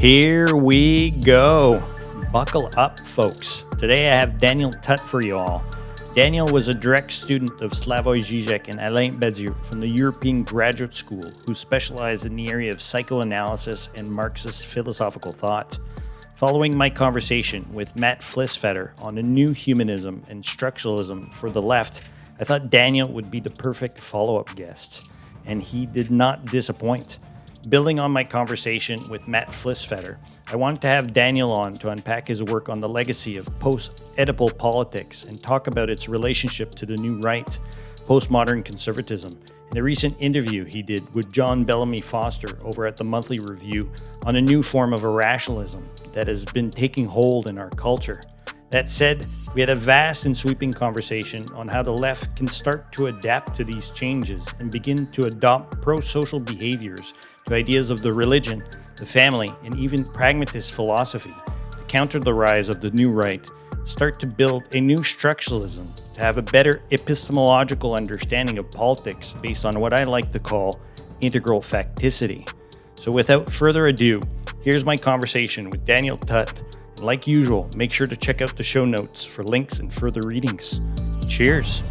Here we go. Buckle up, folks. Today I have Daniel Tutt for you all. Daniel was a direct student of Slavoj Žižek and Alain Badiou from the European Graduate School, who specialized in the area of psychoanalysis and Marxist philosophical thought. Following my conversation with Matt Flisfetter on a new humanism and structuralism for the left, I thought Daniel would be the perfect follow-up guest, and he did not disappoint. Building on my conversation with Matt Flisfetter, I wanted to have Daniel on to unpack his work on the legacy of post-Oedipal politics and talk about its relationship to the new right, postmodern conservatism, in a recent interview he did with John Bellamy Foster over at the Monthly Review on a new form of irrationalism that has been taking hold in our culture. That said, we had a vast and sweeping conversation on how the left can start to adapt to these changes and begin to adopt pro-social behaviors to ideas of the religion, the family, and even pragmatist philosophy to counter the rise of the new right, start to build a new structuralism to have a better epistemological understanding of politics based on what I like to call integral facticity. So without further ado, here's my conversation with Daniel Tutt. And like usual, make sure to check out the show notes for links and further readings. Cheers.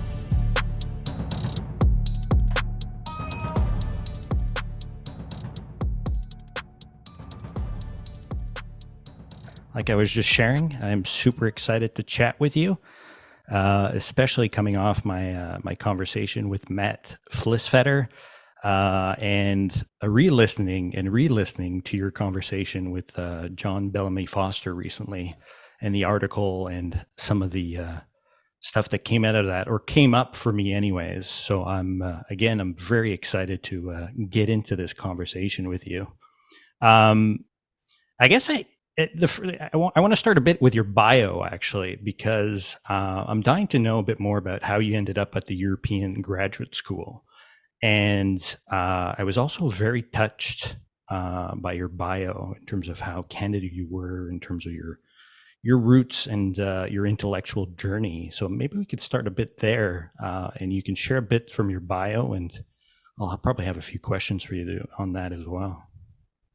Like I was just sharing, I'm super excited to chat with you, especially coming off my conversation with Matt Flisfetter and re-listening to your conversation with John Bellamy Foster recently, and the article and some of the stuff that came out of that, or came up for me anyways. So I'm very excited to get into this conversation with you. I guess I want to start a bit with your bio, actually, because I'm dying to know a bit more about how you ended up at the European Graduate School. And I was also very touched by your bio in terms of how candid you were in terms of your roots and your intellectual journey. So maybe we could start a bit there, and you can share a bit from your bio, and I'll probably have a few questions for you on that as well.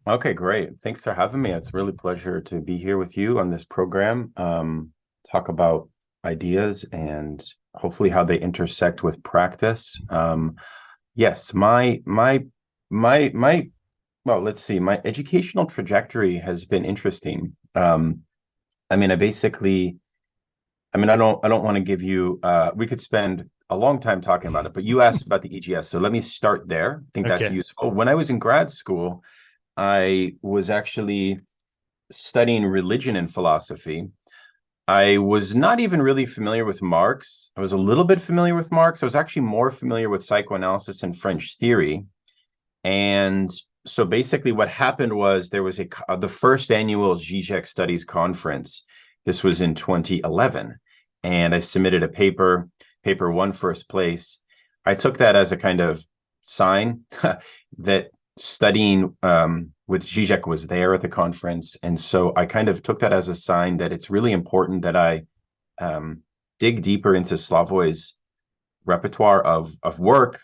Okay, great. Thanks for having me. It's really a pleasure to be here with you on this program. Talk about ideas and hopefully how they intersect with practice. Yes, my educational trajectory has been interesting. I don't want to give you. We could spend a long time talking about it, but you asked about the EGS, so let me start there. I think that's useful. When I was in grad school, I was actually studying religion and philosophy. I was not even really familiar with Marx. I was a little bit familiar with Marx. I was actually more familiar with psychoanalysis and French theory. And so basically what happened was there was the first annual Žižek Studies Conference. This was in 2011. And I submitted a paper won first place. I took that as a kind of sign that studying with Žižek was there at the conference, and so I kind of took that as a sign that it's really important that I dig deeper into Slavoj's repertoire of work,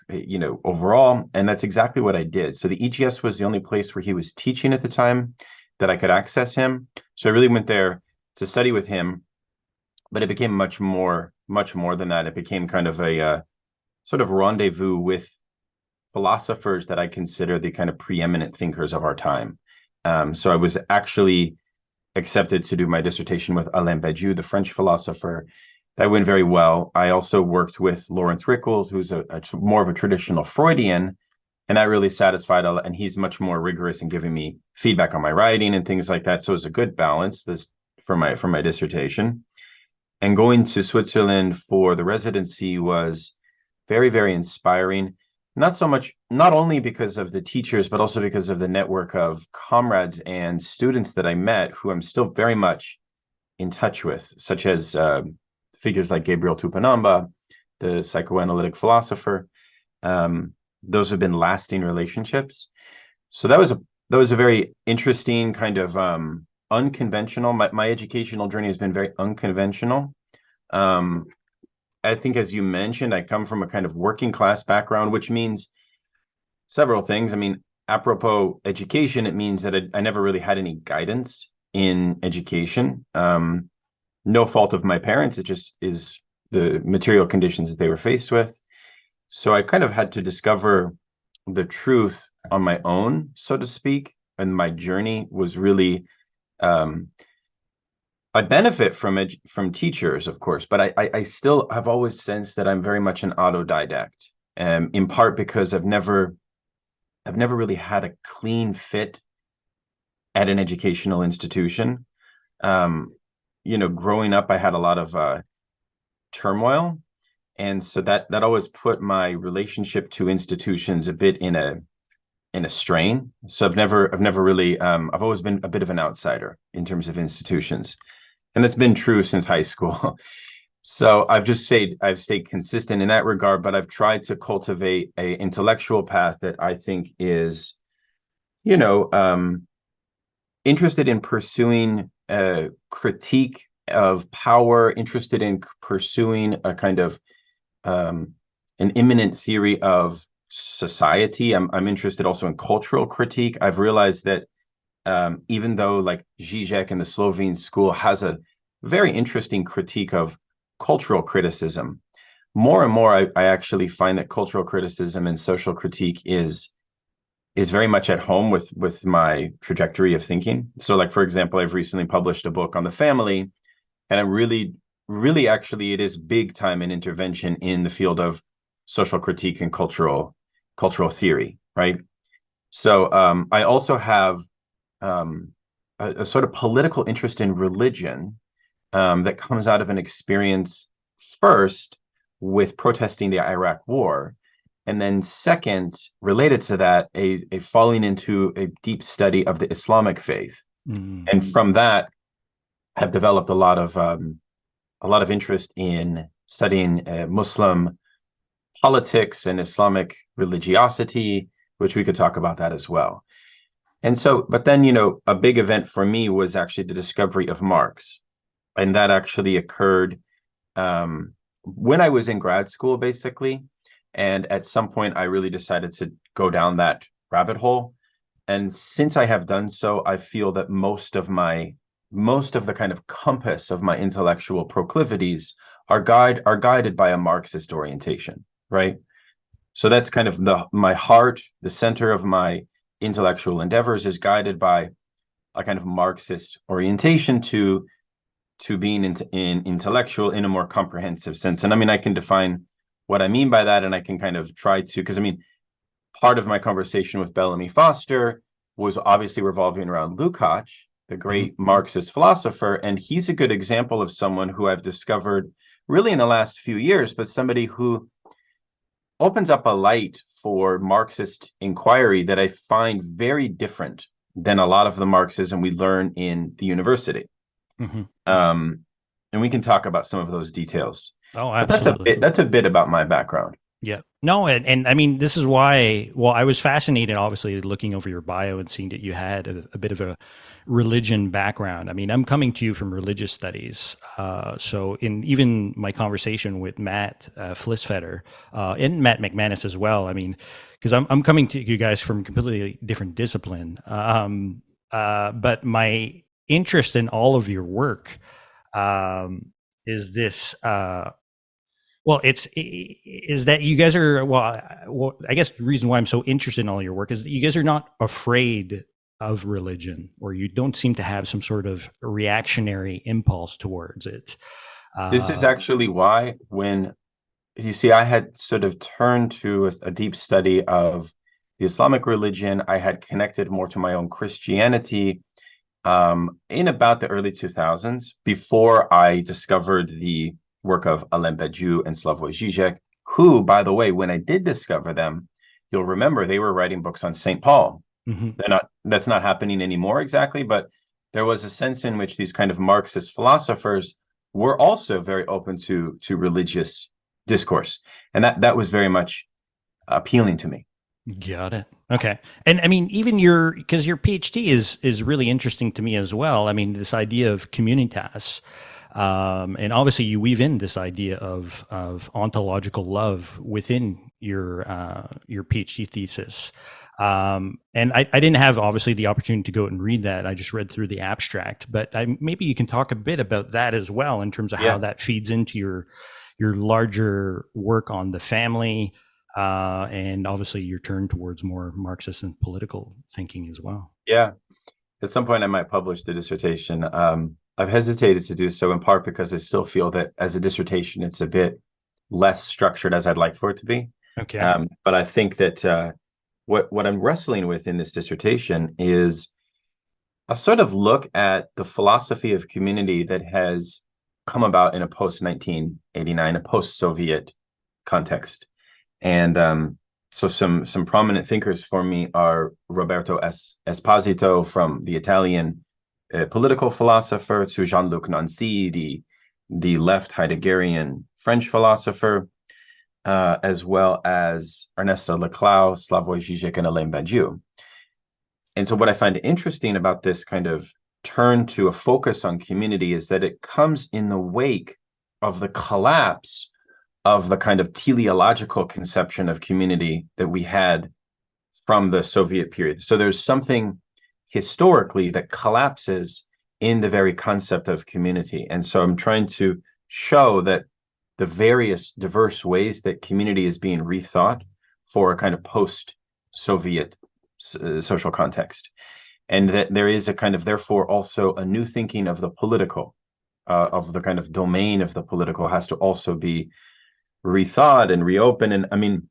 overall, and that's exactly what I did. So the EGS was the only place where he was teaching at the time that I could access him. So I really went there to study with him, but it became much more than that. It became kind of a sort of rendezvous with philosophers that I consider the kind of preeminent thinkers of our time. So I was actually accepted to do my dissertation with Alain Badiou, the French philosopher. That went very well. I also worked with Lawrence Rickles, who's a more of a traditional Freudian, and that really satisfied. And he's much more rigorous in giving me feedback on my writing and things like that. So it was a good balance for my dissertation. And going to Switzerland for the residency was very, very inspiring. Not only because of the teachers, but also because of the network of comrades and students that I met who I'm still very much in touch with, such as figures like Gabriel Tupanamba, the psychoanalytic philosopher. Those have been lasting relationships. So that was a very interesting kind of unconventional. My educational journey has been very unconventional. I think, as you mentioned, I come from a kind of working class background, which means several things. I mean, apropos education, it means that I never really had any guidance in education. No fault of my parents. It just is the material conditions that they were faced with. So I kind of had to discover the truth on my own, so to speak. And my journey was really, um, I benefit from teachers, of course, but I still have always sensed that I'm very much an autodidact, in part because I've never really had a clean fit at an educational institution. Um, growing up, I had a lot of turmoil, and so that always put my relationship to institutions a bit in a strain. So I've never really I've always been a bit of an outsider in terms of institutions, and that's been true since high school. So I've stayed consistent in that regard, but I've tried to cultivate a intellectual path that I think is, you know, interested in pursuing a critique of power, interested in pursuing a kind of an imminent theory of society. I'm interested also in cultural critique. I've realized that even though like Zizek and the Slovene school has a very interesting critique of cultural criticism, more and more I actually find that cultural criticism and social critique is very much at home with my trajectory of thinking. So like, for example, I've recently published a book on the family, and I'm really actually it is big time an intervention in the field of social critique and cultural theory, right? So I also have a sort of political interest in religion that comes out of an experience first with protesting the Iraq War, and then second, related to that, a falling into a deep study of the Islamic faith, and from that have developed a lot of interest in studying Muslim politics and Islamic religiosity, which we could talk about that as well. And so, but then, a big event for me was actually the discovery of Marx. And that actually occurred when I was in grad school, basically. And at some point, I really decided to go down that rabbit hole. And since I have done so, I feel that most of the kind of compass of my intellectual proclivities are guided by a Marxist orientation, right? So that's kind of my heart, the center of my intellectual endeavors is guided by a kind of Marxist orientation to being in intellectual in a more comprehensive sense. And I mean, I can define what I mean by that, and I can kind of try to, because I mean, part of my conversation with Bellamy Foster was obviously revolving around Lukács, the great Marxist philosopher, and he's a good example of someone who I've discovered really in the last few years, but somebody who opens up a light for Marxist inquiry that I find very different than a lot of the Marxism we learn in the university. And we can talk about some of those details. Oh, absolutely. But that's a bit about my background. Yeah. No, and I mean, this is why, well, I was fascinated, obviously, looking over your bio and seeing that you had a bit of a religion background. I mean, I'm coming to you from religious studies. So in even my conversation with Matt Flisfetter and Matt McManus as well, I mean, because I'm coming to you guys from completely different discipline. But my interest in all of your work is this well, is that you guys are well. I guess the reason why I'm so interested in all your work is that you guys are not afraid of religion, or you don't seem to have some sort of reactionary impulse towards it. This is actually why, when you see, I had sort of turned to a deep study of the Islamic religion. I had connected more to my own Christianity in about the early 2000s, before I discovered the work of Alain Badiou and Slavoj Žižek, who, by the way, when I did discover them, you'll remember they were writing books on St. Paul. That's not happening anymore exactly, but there was a sense in which these kind of Marxist philosophers were also very open to religious discourse. And that was very much appealing to me. Got it. Okay. And I mean, even because your PhD is really interesting to me as well. I mean, this idea of communitas, and obviously you weave in this idea of ontological love within your PhD thesis. And I didn't have obviously the opportunity to go out and read that. I just read through the abstract, but maybe you can talk a bit about that as well in terms of how Yeah. that feeds into your larger work on the family, and obviously your turn towards more Marxist and political thinking as well. Yeah. At some point, I might publish the dissertation. I've hesitated to do so in part because I still feel that as a dissertation, it's a bit less structured as I'd like for it to be. Okay. But I think that what I'm wrestling with in this dissertation is a sort of look at the philosophy of community that has come about in a post 1989, a post Soviet context. And so some prominent thinkers for me are Roberto Esposito from the Italian political philosopher, to Jean-Luc Nancy, the left Heideggerian French philosopher, as well as Ernesto Laclau, Slavoj Žižek, and Alain Badiou. And so what I find interesting about this kind of turn to a focus on community is that it comes in the wake of the collapse of the kind of teleological conception of community that we had from the Soviet period. So there's something historically that collapses in the very concept of community. And so I'm trying to show that the various diverse ways that community is being rethought for a kind of post-Soviet social context. And that there is a kind of, therefore, also a new thinking of the political, of the kind of domain of the political has to also be rethought and reopened. And I mean,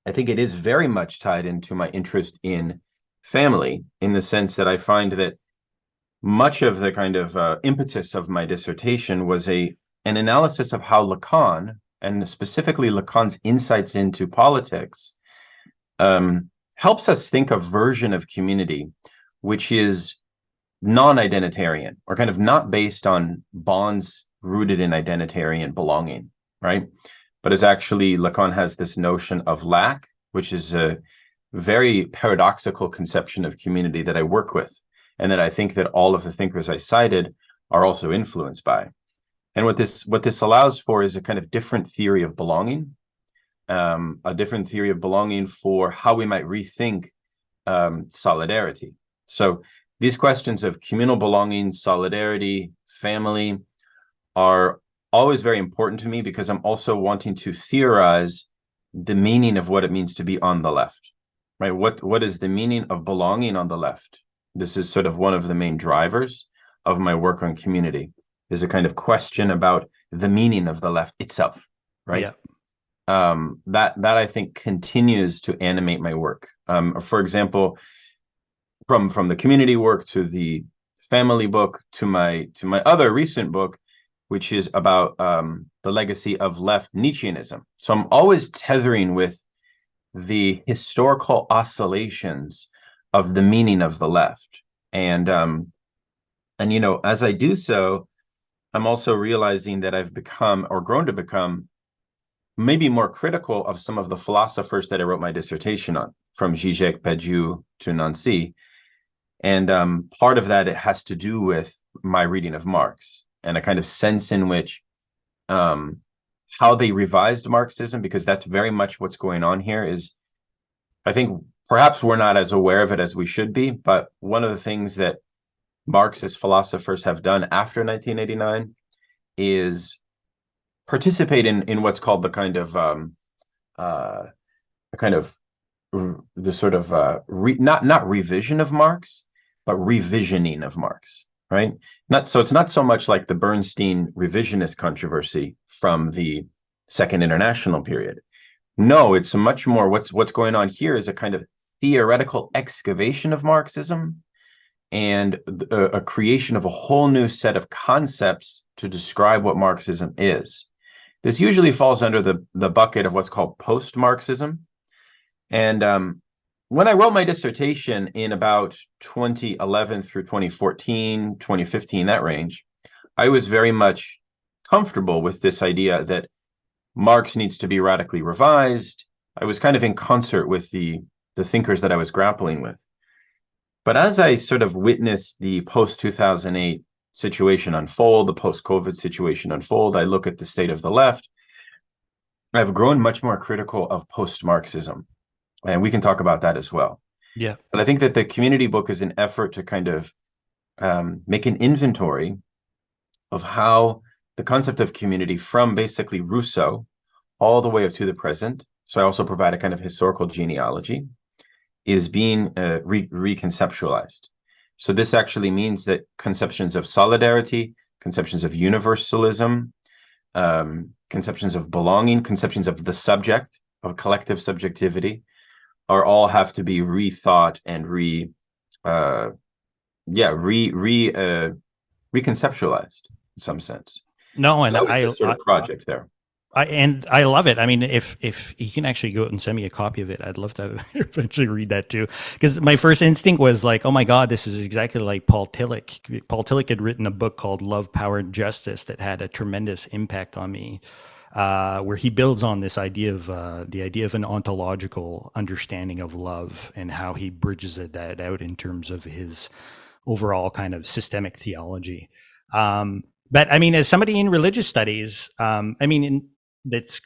I think it is very much tied into my interest in family, in the sense that I find that much of the kind of impetus of my dissertation was an analysis of how Lacan, and specifically Lacan's insights into politics, helps us think a version of community which is non-identitarian, or kind of not based on bonds rooted in identitarian belonging, right? But is actually, Lacan has this notion of lack, which is a very paradoxical conception of community that I work with, and that I think that all of the thinkers I cited are also influenced by. And what this allows for is a kind of different theory of belonging, a different theory of belonging for how we might rethink solidarity. So these questions of communal belonging, solidarity, family are always very important to me, because I'm also wanting to theorize the meaning of what it means to be on the left, right? What is the meaning of belonging on the left? This is sort of one of the main drivers of my work on community, is a kind of question about the meaning of the left itself, right? Yeah. That I think continues to animate my work. For example, from the community work to the family book to my other recent book, which is about the legacy of left Nietzscheanism. So I'm always tethering with the historical oscillations of the meaning of the left, and you know, as I do so, I'm also realizing that I've become, or grown to become, maybe more critical of some of the philosophers that I wrote my dissertation on, from Zizek, Badiou to Nancy. And part of that, it has to do with my reading of Marx, and a kind of sense in which how they revised Marxism, because that's very much what's going on here. Is, I think perhaps we're not as aware of it as we should be, but one of the things that Marxist philosophers have done after 1989 is participate in what's called the kind of the sort of not revision of Marx, but revisioning of Marx, right? It's not so much like the Bernstein revisionist controversy from the Second International period. No, it's much more, what's going on here is a kind of theoretical excavation of Marxism, and a creation of a whole new set of concepts to describe what Marxism is. This usually falls under the bucket of what's called post-Marxism. And when I wrote my dissertation in about 2011 through 2014, 2015, that range, I was very much comfortable with this idea that Marx needs to be radically revised. I was kind of in concert with the thinkers that I was grappling with. But as I sort of witnessed the post-2008 situation unfold, the post-COVID situation unfold, I look at the state of the left, I've grown much more critical of post-Marxism. and we can talk about that as well. Yeah. But I think that the community book is an effort to kind of make an inventory of how the concept of community from basically Rousseau all the way up to the present. So I also provide a kind of historical genealogy is being reconceptualized. So this actually means that conceptions of solidarity, conceptions of universalism, conceptions of belonging, conceptions of the subject, of collective subjectivity, are all have to be rethought and uh, reconceptualized in some sense. No, So and that was the sort of project there. I love it. I mean, if you can actually go out and send me a copy of it, I'd love to eventually read that too. Because my first instinct was like, oh my God, this is exactly like Paul Tillich. Paul Tillich had written a book called Love, Power, and Justice that had a tremendous impact on me, where he builds on this idea of the idea of an ontological understanding of love and how he bridges that out in terms of his overall kind of systemic theology. But I mean, as somebody in religious studies, I mean, that's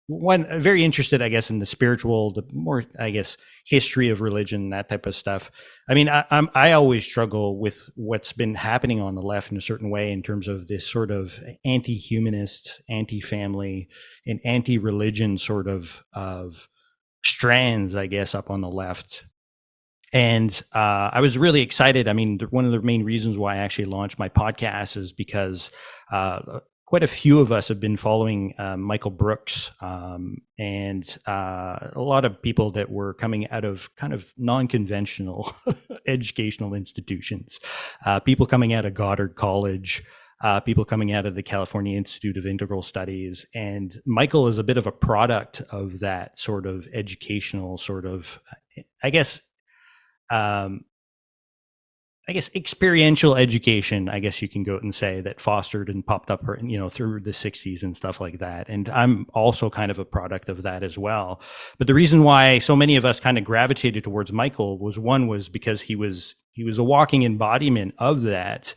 one very interested, I guess, in the spiritual, the more, I guess, history of religion, that type of stuff. I mean, I always struggle with what's been happening on the left in a certain way in terms of this sort of anti-humanist, anti-family, and anti-religion sort of strands, I guess, up on the left. And I was really excited. I mean, one of the main reasons why I actually launched my podcast is because quite a few of us have been following Michael Brooks and a lot of people that were coming out of kind of non-conventional educational institutions, people coming out of Goddard College, people coming out of the California Institute of Integral Studies. And Michael is a bit of a product of that sort of educational sort of, I guess, um, I guess experiential education, I guess you can go and say, that fostered and popped up, through the 60s and stuff like that. And I'm also kind of a product of that as well. But the reason why so many of us kind of gravitated towards Michael was because he was a walking embodiment of that.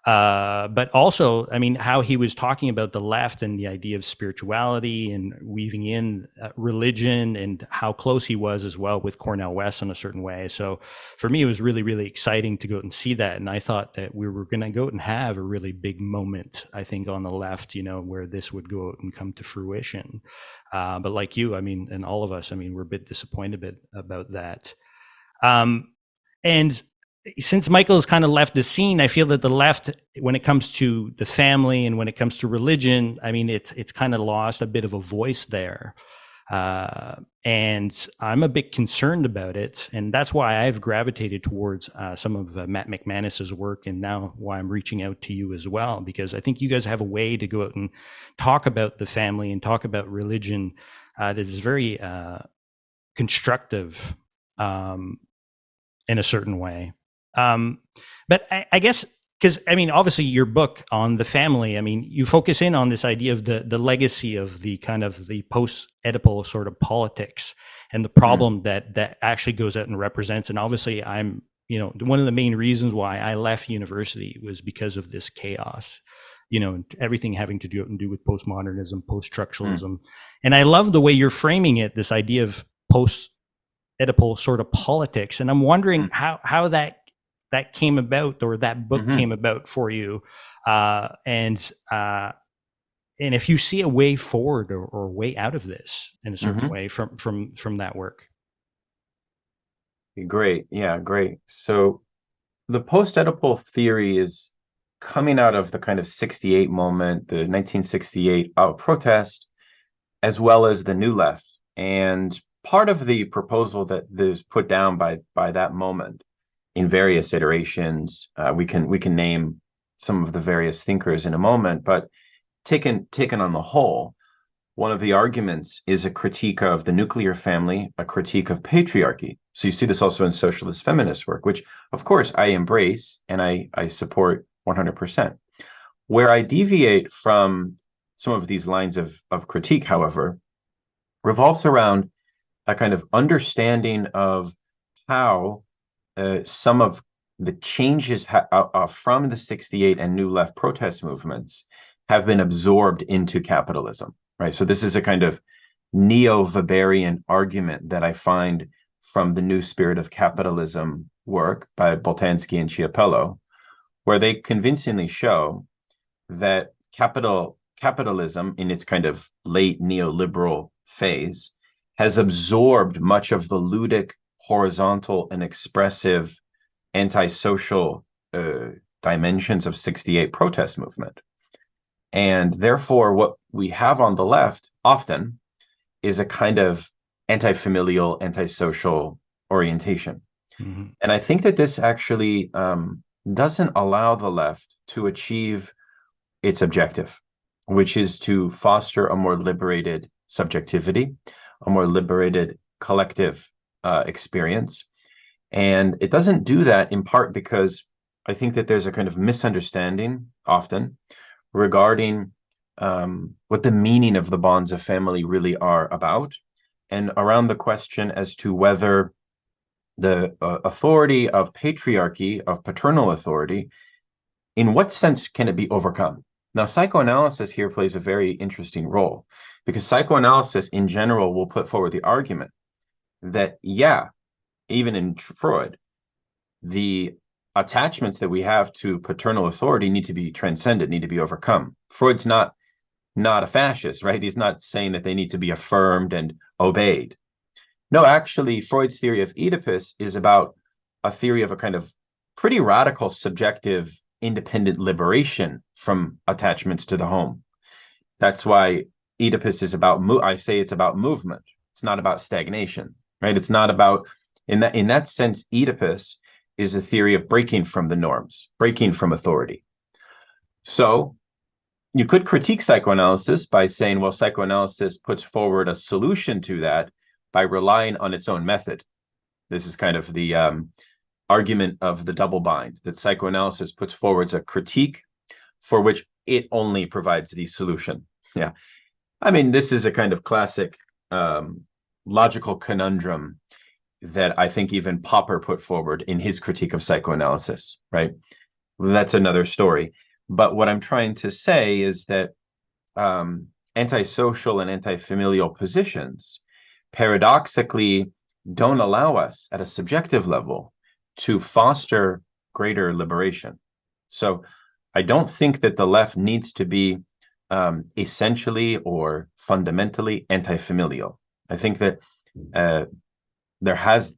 But also, I mean, how he was talking about the left and the idea of spirituality and weaving in religion, and how close he was as well with Cornel West in a certain way. So for me, it was really, really exciting to go out and see that. And I thought that we were going to go out and have a really big moment, I think, on the left, where this would go out and come to fruition. But like you, I mean, and all of us, I mean, we're a bit disappointed about that. And since Michael has kind of left the scene, I feel that the left, when it comes to the family and when it comes to religion, I mean, it's kind of lost a bit of a voice there. And I'm a bit concerned about it. And that's why I've gravitated towards some of Matt McManus's work, and now why I'm reaching out to you as well, because I think you guys have a way to go out and talk about the family and talk about religion that is very constructive in a certain way. But I guess, because I mean, obviously your book on the family, I mean, you focus in on this idea of the legacy of the kind of the post-Oedipal sort of politics and the problem that actually goes out and represents. And obviously I'm, one of the main reasons why I left university was because of this chaos, everything having to do with postmodernism, post-structuralism. And I love the way you're framing it, this idea of post-Oedipal sort of politics. And I'm wondering how that came about, or that book came about for you, and if you see a way forward or a way out of this in a certain way from that work. Great. Yeah, great. So the post-Oedipal theory is coming out of the kind of 68 moment, the 1968 protest, as well as the New Left. And part of the proposal that is put down by that moment in various iterations, we can name some of the various thinkers in a moment, but taken on the whole, one of the arguments is a critique of the nuclear family, a critique of patriarchy. So you see this also in socialist feminist work, which of course I embrace and I support 100%. Where I deviate from some of these lines of critique, however, revolves around a kind of understanding of how some of the changes from the 68 and New Left protest movements have been absorbed into capitalism, right? So this is a kind of neo-Weberian argument that I find from the New Spirit of Capitalism work by Boltanski and Chiapello, where they convincingly show that capitalism in its kind of late neoliberal phase has absorbed much of the ludic, horizontal, and expressive antisocial dimensions of 68 protest movement. And therefore, what we have on the left often is a kind of anti-familial, antisocial orientation. Mm-hmm. And I think that this actually doesn't allow the left to achieve its objective, which is to foster a more liberated subjectivity, a more liberated collective experience. And it doesn't do that in part because I think that there's a kind of misunderstanding often regarding what the meaning of the bonds of family really are about, and around the question as to whether the authority of patriarchy, of paternal authority, in what sense can it be overcome? Now, psychoanalysis here plays a very interesting role, because psychoanalysis in general will put forward the argument that, yeah, even in Freud, the attachments that we have to paternal authority need to be transcended, need to be overcome. Freud's not a fascist, right? He's not saying that they need to be affirmed and obeyed. No, actually, Freud's theory of Oedipus is about a theory of a kind of pretty radical subjective independent liberation from attachments to the home. That's why Oedipus is about, I say it's about movement. It's not about stagnation, right? It's not about, in that sense, Oedipus is a theory of breaking from the norms, breaking from authority. So you could critique psychoanalysis by saying, well, psychoanalysis puts forward a solution to that by relying on its own method. This is kind of the argument of the double bind, that psychoanalysis puts forward a critique for which it only provides the solution. Yeah. I mean, this is a kind of classic logical conundrum that I think even Popper put forward in his critique of psychoanalysis, right? That's another story. But what I'm trying to say is that antisocial and anti-familial positions paradoxically don't allow us at a subjective level to foster greater liberation. So I don't think that the left needs to be essentially or fundamentally anti-familial. I think that there has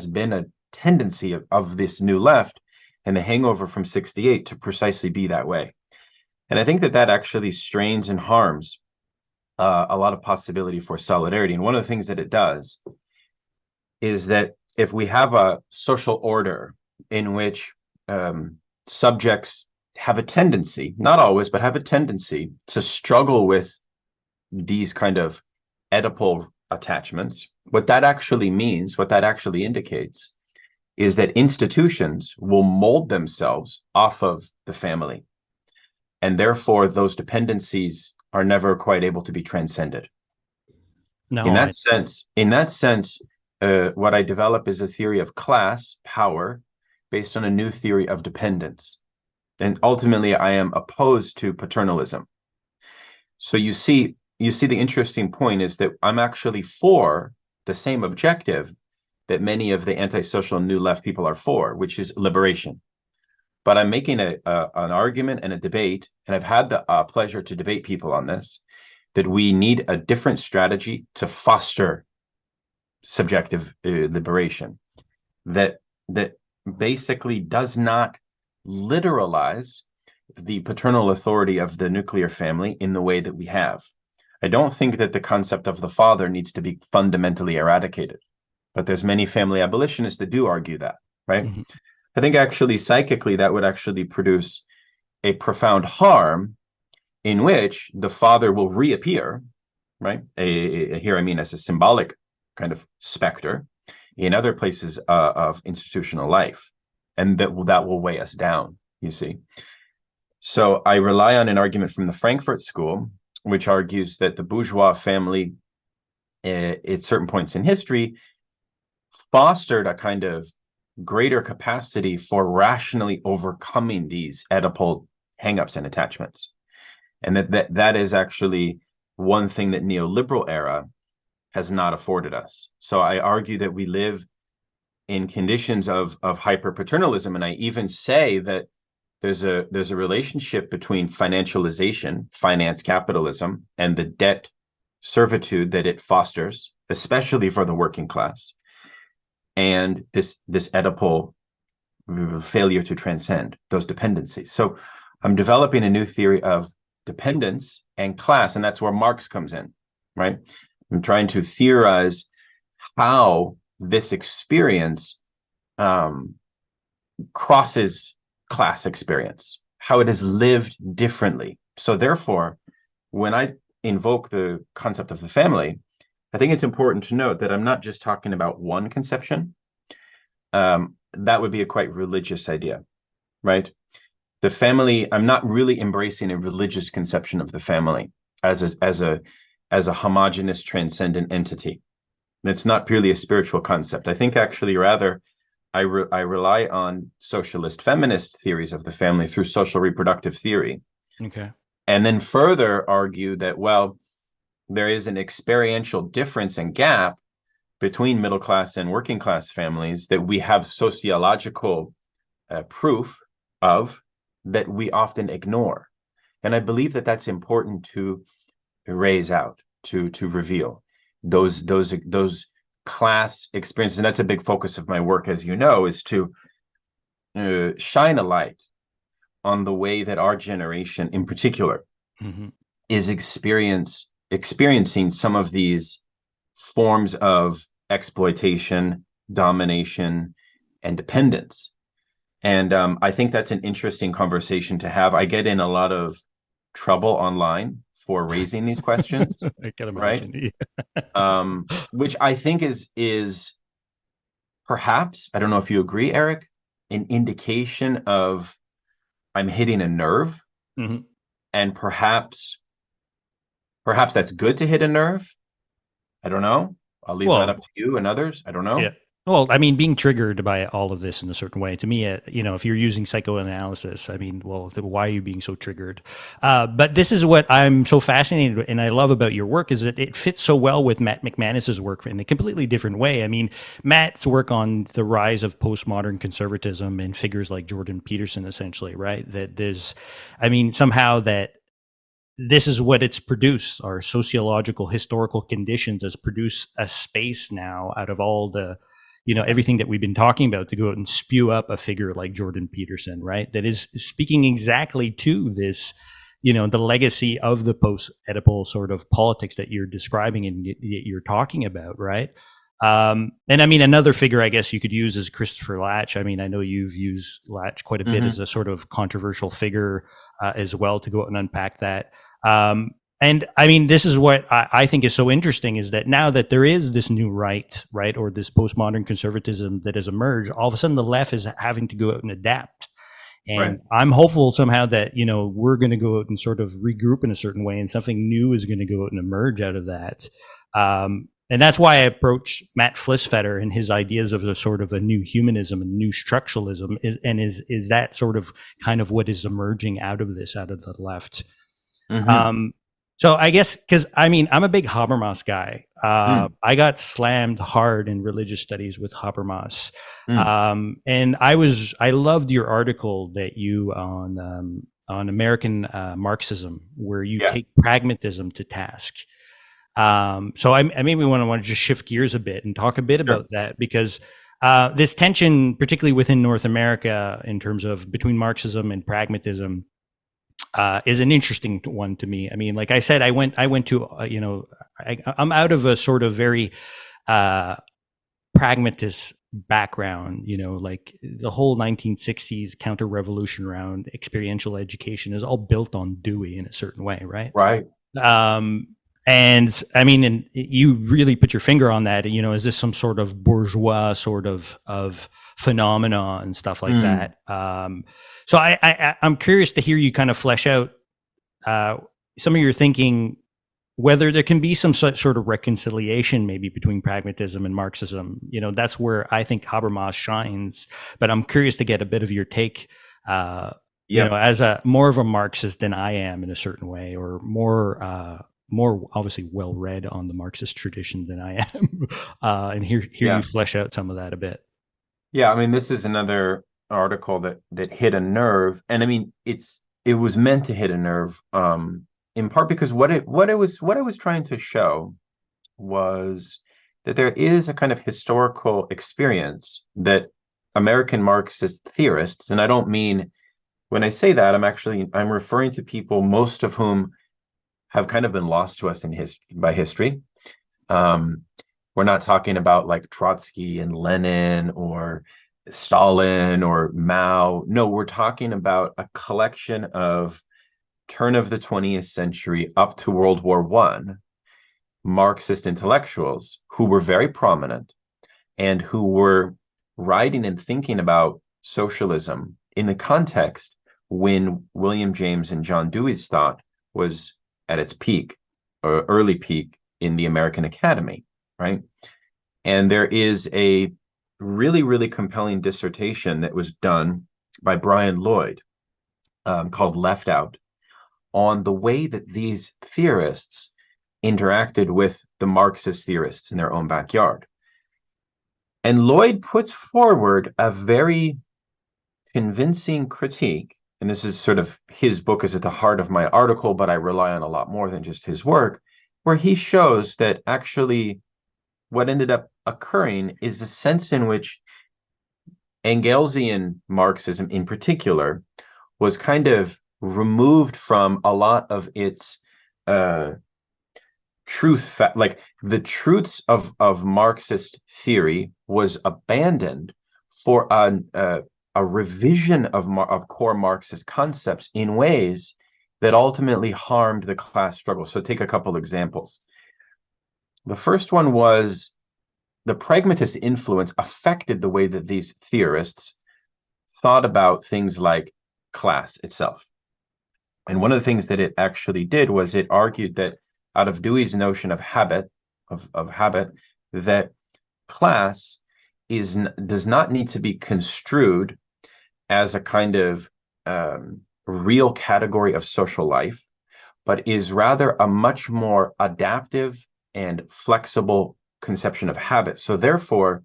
been a tendency of this new left and the hangover from 68 to precisely be that way. And I think that actually strains and harms a lot of possibility for solidarity. And one of the things that it does is that if we have a social order in which subjects have a tendency, not always, but have a tendency to struggle with these kind of Oedipal attachments, what that actually means, what that actually indicates, is that institutions will mold themselves off of the family. And therefore, those dependencies are never quite able to be transcended. No, in that sense, what I develop is a theory of class power based on a new theory of dependence. And ultimately, I am opposed to paternalism. So you see the interesting point is that I'm actually for the same objective that many of the antisocial new left people are for, which is liberation. But I'm making an argument and a debate, and I've had the pleasure to debate people on this, that we need a different strategy to foster subjective liberation that basically does not literalize the paternal authority of the nuclear family in the way that we have. I don't think that the concept of the father needs to be fundamentally eradicated, but there's many family abolitionists that do argue that, right? Mm-hmm. I think actually psychically that would actually produce a profound harm in which the father will reappear, right? Here I mean as a symbolic kind of specter in other places of institutional life, and that will weigh us down, you see. So I rely on an argument from the Frankfurt School, which argues that the bourgeois family at certain points in history fostered a kind of greater capacity for rationally overcoming these Oedipal hangups and attachments. And that is actually one thing that neoliberal era has not afforded us. So I argue that we live in conditions of hyper paternalism, and I even say that there's a relationship between financialization, finance capitalism, and the debt servitude that it fosters, especially for the working class, and this Oedipal failure to transcend those dependencies. So I'm developing a new theory of dependence and class, and that's where Marx comes in, right? I'm trying to theorize how this experience crosses class experience, how it is lived differently. So therefore, when I invoke the concept of the family, I think it's important to note that I'm not just talking about one conception. That would be a quite religious idea, right? The family, I'm not really embracing a religious conception of the family as a homogeneous transcendent entity. It's not purely a spiritual concept. I think actually rather I rely on socialist feminist theories of the family through social reproductive theory. Okay. And then further argue that, well, there is an experiential difference and gap between middle class and working class families that we have sociological proof of that we often ignore. And I believe that that's important to raise out, to reveal those class experiences. And that's a big focus of my work, as you know, is to shine a light on the way that our generation in particular is experiencing some of these forms of exploitation, domination, and dependence. And I think that's an interesting conversation to have. I get in a lot of trouble online for raising these questions. I can right? imagine. Which I think is perhaps, I don't know if you agree, Eric, an indication of I'm hitting a nerve, and perhaps that's good to hit a nerve. I don't know. I'll leave that up to you and others. I don't know. Yeah. Well, I mean, being triggered by all of this in a certain way, to me, if you're using psychoanalysis, I mean, well, why are you being so triggered? But this is what I'm so fascinated and I love about your work is that it fits so well with Matt McManus's work in a completely different way. I mean, Matt's work on the rise of postmodern conservatism and figures like Jordan Peterson, essentially, right? That there's, I mean, somehow that this is what it's produced. Our sociological historical conditions has produced a space now out of all the, everything that we've been talking about to go out and spew up a figure like Jordan Peterson, right? That is speaking exactly to this, the legacy of the post-Oedipal sort of politics that you're describing and you're talking about, right? And I mean, another figure I guess you could use is Christopher Latch. I mean, I know you've used Latch quite a bit as a sort of controversial figure as well to go out and unpack that. And I mean, this is what I think is so interesting is that now that there is this new right, or this postmodern conservatism that has emerged, all of a sudden the left is having to go out and adapt. And I'm hopeful somehow that, we're going to go out and sort of regroup in a certain way and something new is going to go out and emerge out of that. And that's why I approach Matt Flisfetter and his ideas of a sort of a new humanism and new structuralism is that sort of kind of what is emerging out of this, out of the left. So I guess, because I mean, I'm a big Habermas guy. I got slammed hard in religious studies with Habermas. And I loved your article that you on American Marxism, where you take pragmatism to task. So I maybe want to just shift gears a bit and talk a bit about that, because this tension, particularly within North America, in terms of between Marxism and pragmatism, is an interesting one to me. I mean, like I said, I went to, I'm out of a sort of very pragmatist background, like the whole 1960s counter-revolution around experiential education is all built on Dewey in a certain way, right? Right. And I mean, and you really put your finger on that, is this some sort of bourgeois sort of phenomena and stuff like that? So I'm curious to hear you kind of flesh out some of your thinking, whether there can be some sort of reconciliation maybe between pragmatism and Marxism. That's where I think Habermas shines, but I'm curious to get a bit of your take, as a more of a Marxist than I am in a certain way, or more more obviously well read on the Marxist tradition than I am, and hear you Yeah. flesh out some of that a bit. Yeah, I mean, this is another article that hit a nerve, and I mean, it was meant to hit a nerve, in part because what it was trying to show was that there is a kind of historical experience that American Marxist theorists, and I don't mean when I say that, I'm referring to people, most of whom have kind of been lost to us in by history. Um, we're not talking about like Trotsky and Lenin or Stalin or Mao. No, we're talking about a collection of turn of the 20th century up to World War One Marxist intellectuals who were very prominent and who were writing and thinking about socialism in the context when William James and John Dewey's thought was at its peak or early peak in the American Academy, right? And there is a really, really compelling dissertation that was done by Brian Lloyd, called Left Out, on the way that these theorists interacted with the Marxist theorists in their own backyard. And Lloyd puts forward a very convincing critique, and this is sort of his book is at the heart of my article, but I rely on a lot more than just his work, where he shows that actually what ended up occurring is a sense in which Engelsian Marxism in particular was kind of removed from a lot of its uh, like the truths of Marxist theory was abandoned for a revision of core Marxist concepts in ways that ultimately harmed the class struggle. So take a couple examples. The first one was the pragmatist influence affected the way that these theorists thought about things like class itself. And one of the things that it actually did was it argued that out of Dewey's notion of habit, of habit, that class does not need to be construed as a kind of real category of social life, but is rather a much more adaptive and flexible conception of habit. So therefore,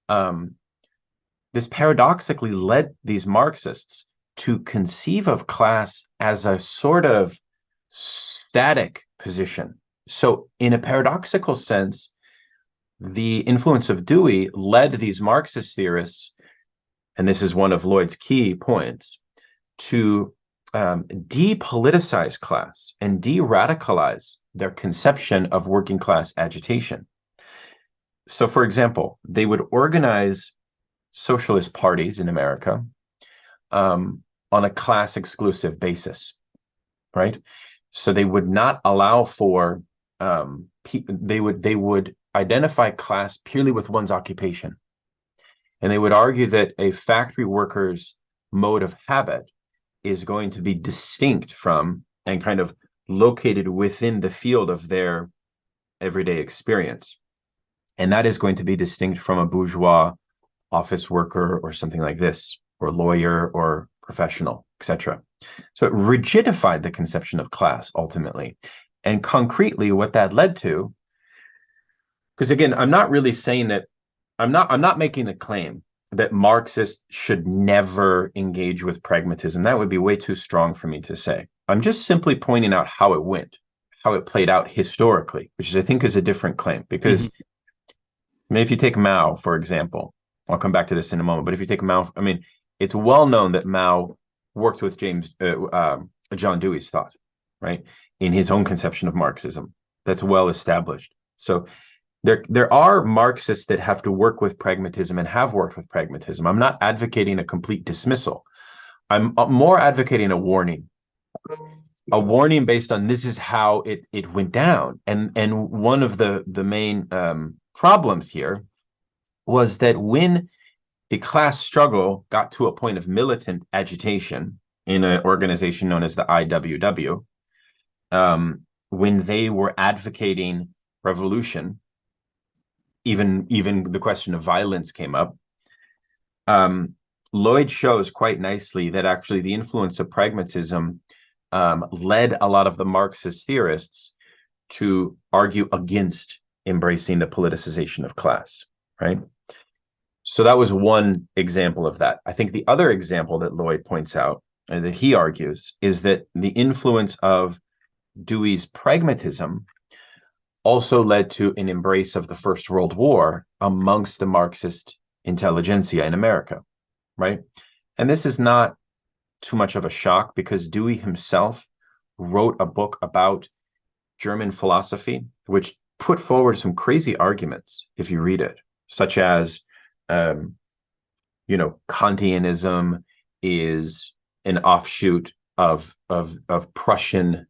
this paradoxically led these Marxists to conceive of class as a sort of static position. So in a paradoxical sense, the influence of Dewey led these Marxist theorists, and this is one of Lloyd's key points, to depoliticize class and de-radicalize their conception of working class agitation. So, for example, they would organize socialist parties in America on a class exclusive basis, right? So they would not allow for they would identify class purely with one's occupation, and they would argue that a factory worker's mode of habit is going to be distinct from and kind of located within the field of their everyday experience, and that is going to be distinct from a bourgeois office worker or something like this, or lawyer or professional, etc. So it rigidified the conception of class ultimately. And concretely, what that led to, because again, I'm not really saying that I'm not making the claim that Marxists should never engage with pragmatism. That would be way too strong for me to say. I'm just simply pointing out how it went, how it played out historically, which is, I think, is a different claim. Because I mean, if you take Mao, for example, I'll come back to this in a moment, but if you take Mao, I mean, it's well known that Mao worked with John Dewey's thought, right, in his own conception of Marxism. That's well established. So there are Marxists that have to work with pragmatism and have worked with pragmatism. I'm not advocating a complete dismissal. I'm more advocating a warning based on this is how it went down. And one of the main problems here was that when the class struggle got to a point of militant agitation in an organization known as the IWW, when they were advocating revolution, even the question of violence came up. Lloyd shows quite nicely that actually the influence of pragmatism led a lot of the Marxist theorists to argue against embracing the politicization of class, right? So that was one example of that. I think the other example that Lloyd points out, and that he argues, is that the influence of Dewey's pragmatism also led to an embrace of the First World War amongst the Marxist intelligentsia in America, right? And this is not too much of a shock because Dewey himself wrote a book about German philosophy, which put forward some crazy arguments if you read it, such as, Kantianism is an offshoot of Prussian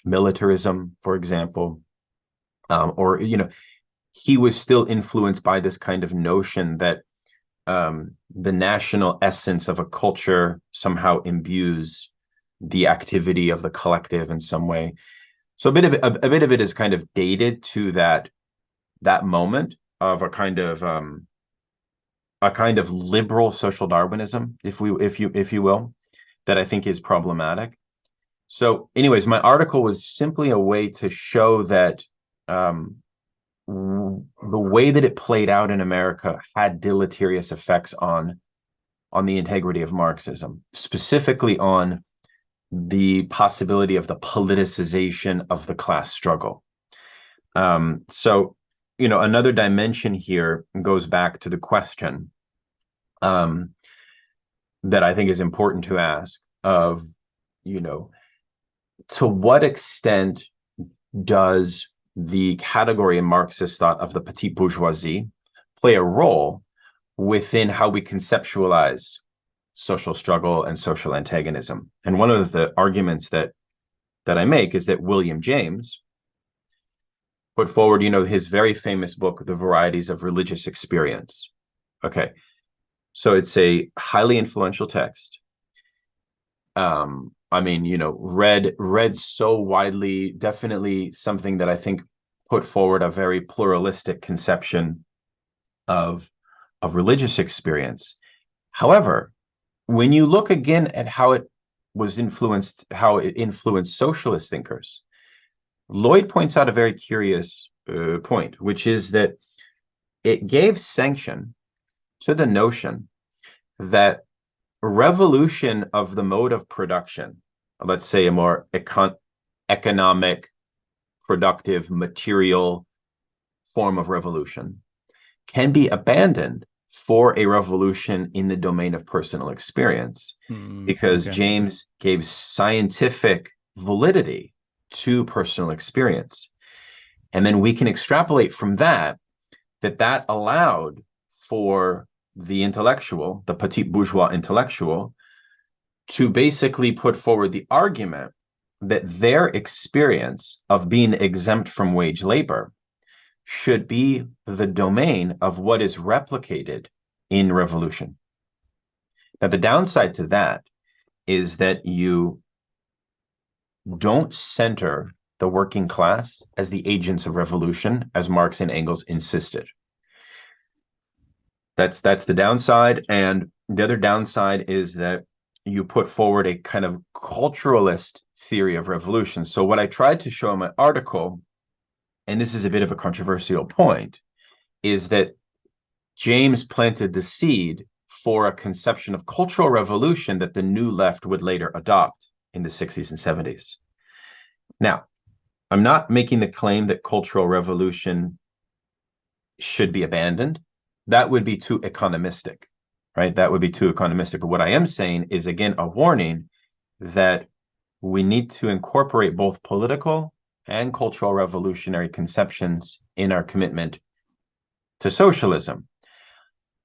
militarism, for example, or he was still influenced by this kind of notion that the national essence of a culture somehow imbues the activity of the collective in some way. So a bit of it is kind of dated to that moment of a kind of liberal social Darwinism, if you will, that I think is problematic. So, anyways, my article was simply a way to show that the way that it played out in America had deleterious effects on the integrity of Marxism, specifically on the possibility of the politicization of the class struggle. So, another dimension here goes back to the question that I think is important to ask of, to what extent does the category in Marxist thought of the petite bourgeoisie play a role within how we conceptualize social struggle and social antagonism? And one of the arguments that I make is that William James put forward, his very famous book, The Varieties of Religious Experience. Okay, so it's a highly influential text. Read so widely, definitely something that I think put forward a very pluralistic conception of religious experience. However, when you look again at how it influenced socialist thinkers, Lloyd points out a very curious point, which is that it gave sanction to the notion that revolution of the mode of production, let's say a more economic, productive, material form of revolution, can be abandoned for a revolution in the domain of personal experience, because James gave scientific validity to personal experience. And then we can extrapolate from that allowed for the intellectual, the petit bourgeois intellectual, to basically put forward the argument that their experience of being exempt from wage labor should be the domain of what is replicated in revolution. Now, the downside to that is that you don't center the working class as the agents of revolution, as Marx and Engels insisted. That's the downside. And the other downside is that you put forward a kind of culturalist theory of revolution. So what I tried to show in my article, and this is a bit of a controversial point, is that James planted the seed for a conception of cultural revolution that the New Left would later adopt in the 60s and 70s. Now, I'm not making the claim that cultural revolution should be abandoned. That would be too economistic, right? That would be too economistic. But what I am saying is, again, a warning that we need to incorporate both political and cultural revolutionary conceptions in our commitment to socialism.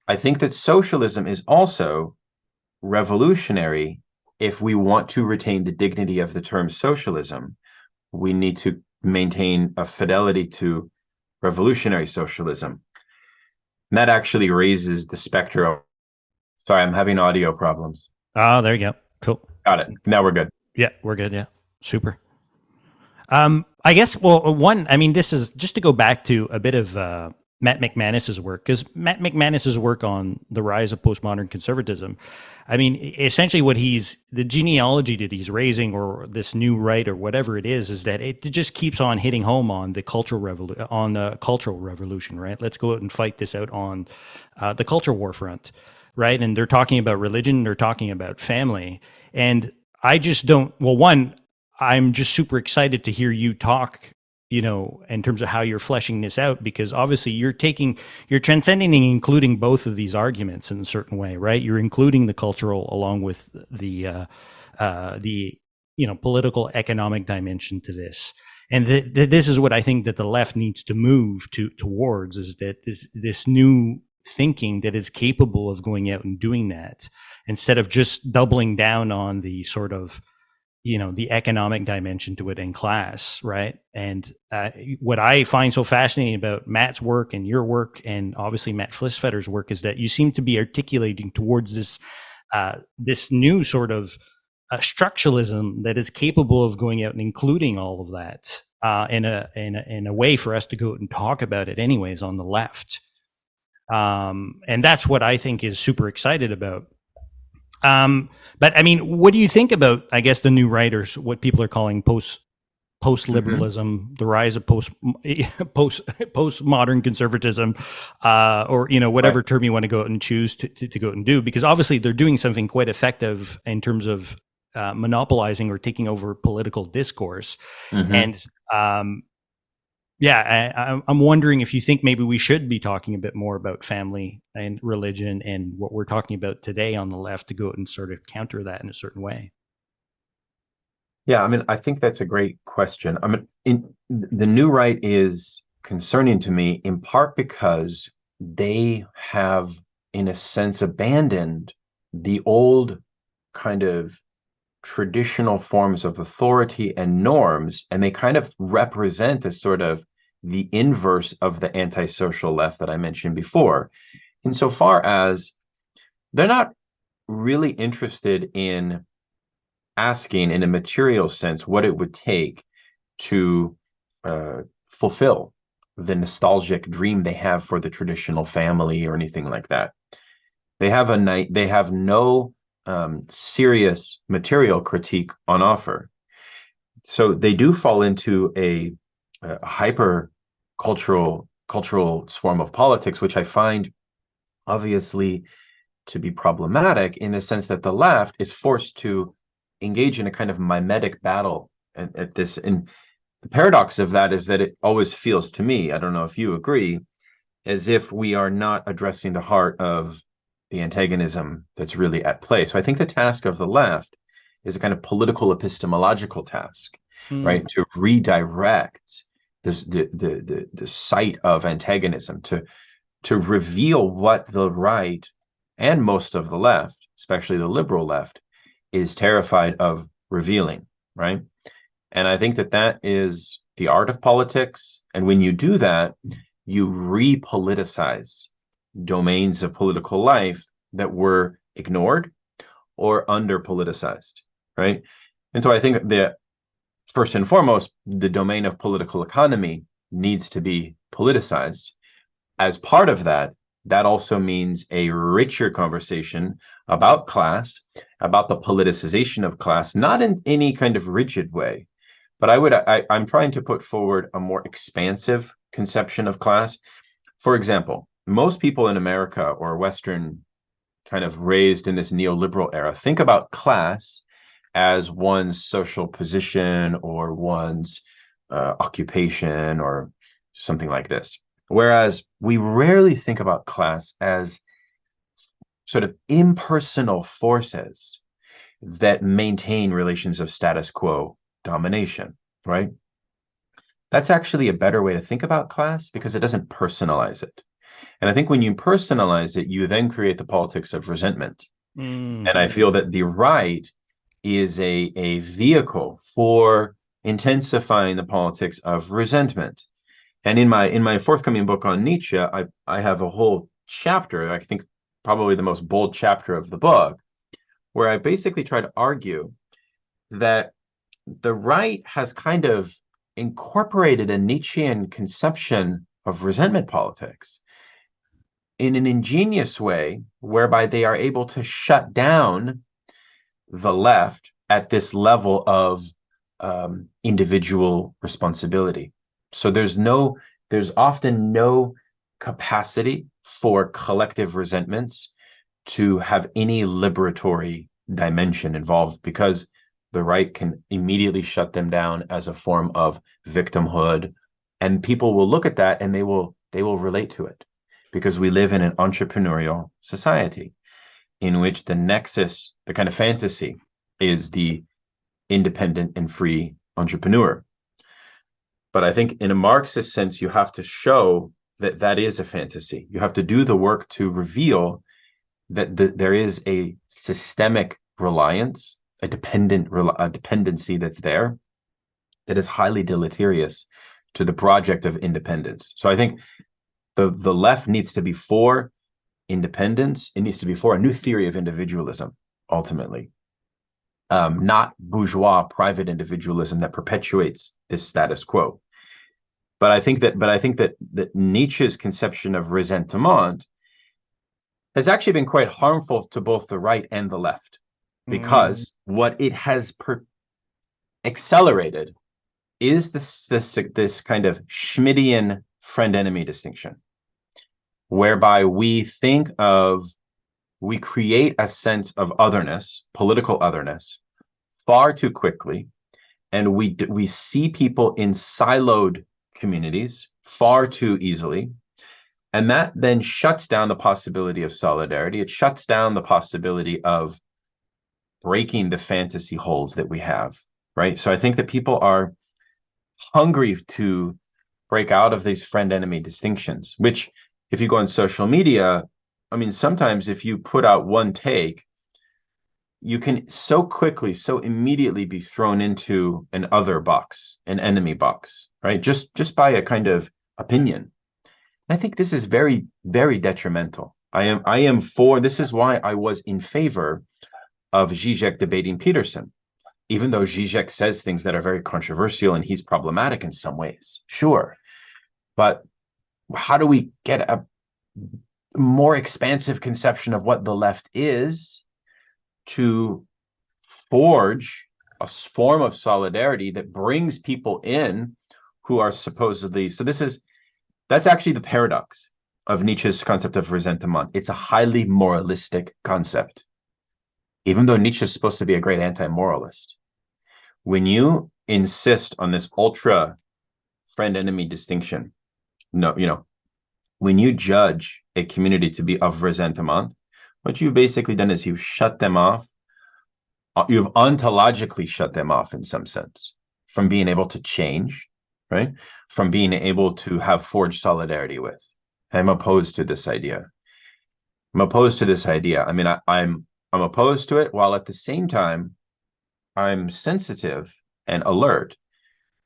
I think that socialism is also revolutionary. If we want to retain the dignity of the term socialism, we need to maintain a fidelity to revolutionary socialism. And that actually raises the specter. Sorry, I'm having audio problems. Oh, there you go. Cool. Got it. Now we're good. Yeah, we're good. Yeah. Super. I guess, this is just to go back to a bit of Matt McManus's work, because Matt McManus's work on the rise of postmodern conservatism, I mean, essentially what the genealogy that he's raising, or this new right, or whatever it is that it just keeps on hitting home on the cultural revolution, right? Let's go out and fight this out on the culture war front, right? And they're talking about religion, they're talking about family, and I just don't. Well, one, I'm just super excited to hear you talk, in terms of how you're fleshing this out, because obviously you're transcending and including both of these arguments in a certain way, right? You're including the cultural along with the political economic dimension to this. And this is what I think that the left needs to move towards, is that this new thinking that is capable of going out and doing that, instead of just doubling down on the sort of the economic dimension to it in class, right? And what I find so fascinating about Matt's work and your work, and obviously Matt Flisfetter's work, is that you seem to be articulating towards this new sort of structuralism that is capable of going out and including all of that in a way for us to go out and talk about it anyways on the left. And that's what I think is super excited about. But I mean, what do you think about, I guess, the new writers, what people are calling post-liberalism, the rise of postmodern conservatism, or whatever term you want to go out and choose to go out and do, because obviously they're doing something quite effective in terms of monopolizing or taking over political discourse. And I'm wondering if you think maybe we should be talking a bit more about family and religion and what we're talking about today on the left, to go out and sort of counter that in a certain way. Yeah, I mean, I think that's a great question. I mean, the new right is concerning to me in part because they have, in a sense, abandoned the old kind of traditional forms of authority and norms, and they kind of represent a sort of the inverse of the antisocial left that I mentioned before, insofar as they're not really interested in asking, in a material sense, what it would take to fulfill the nostalgic dream they have for the traditional family or anything like that. They have no serious material critique on offer. So they do fall into a hyper cultural form of politics, which I find obviously to be problematic, in the sense that the left is forced to engage in a kind of mimetic battle at this. And the paradox of that is that it always feels to me, I don't know if you agree, as if we are not addressing the heart of the antagonism that's really at play. So I think the task of the left is a kind of political epistemological task, right? To redirect the site of antagonism, to reveal what the right and most of the left, especially the liberal left, is terrified of revealing, right? And I think that is the art of politics. And when you do that, you repoliticize domains of political life that were ignored or under politicized, right? And so I think that first and foremost, the domain of political economy needs to be politicized. As part of that, that also means a richer conversation about class, about the politicization of class, not in any kind of rigid way, but I'm trying to put forward a more expansive conception of class. For example, most people in America or Western, kind of raised in this neoliberal era, think about class as one's social position or one's occupation or something like this. Whereas we rarely think about class as sort of impersonal forces that maintain relations of status quo domination, right? That's actually a better way to think about class, because it doesn't personalize it. And I think when you personalize it, you then create the politics of resentment. And I feel that the right is a vehicle for intensifying the politics of resentment. And in my forthcoming book on Nietzsche, I have a whole chapter, I think probably the most bold chapter of the book, where I basically try to argue that the right has kind of incorporated a Nietzschean conception of resentment politics in an ingenious way whereby they are able to shut down the left at this level of individual responsibility. So there's often no capacity for collective resentments to have any liberatory dimension involved, because the right can immediately shut them down as a form of victimhood, and people will look at that and they will relate to it, because we live in an entrepreneurial society in which the nexus, the kind of fantasy, is the independent and free entrepreneur. But I think in a Marxist sense, you have to show that that is a fantasy. You have to do the work to reveal that there is a systemic reliance, a dependency that's there, that is highly deleterious to the project of independence. So I think the left needs to be for independence. It needs to be for a new theory of individualism, ultimately, not bourgeois private individualism that perpetuates this status quo. But I think that Nietzsche's conception of ressentiment has actually been quite harmful to both the right and the left, because what it has accelerated is this kind of Schmittian friend-enemy distinction, whereby we create a sense of otherness, political otherness, far too quickly, and we see people in siloed communities far too easily, and that then shuts down the possibility of solidarity. It shuts down the possibility of breaking the fantasy holds that we have, right? So I think that people are hungry to break out of these friend-enemy distinctions, which, if you go on social media, I mean, sometimes if you put out one take, you can so quickly, so immediately be thrown into an other box, an enemy box, right? Just by a kind of opinion. I think this is very, very detrimental. This is why I was in favor of Zizek debating Peterson, even though Zizek says things that are very controversial and he's problematic in some ways, sure. But how do we get a more expansive conception of what the left is, to forge a form of solidarity that brings people in who are supposedly, that's actually the paradox of Nietzsche's concept of ressentiment. It's a highly moralistic concept, even though Nietzsche is supposed to be a great anti-moralist. When you insist on this ultra friend-enemy distinction, when you judge a community to be of ressentiment, what you've basically done is you've shut them off. You've ontologically shut them off in some sense from being able to change, right? From being able to have forged solidarity with. I'm opposed to this idea. I mean, I'm opposed to it, while at the same time, I'm sensitive and alert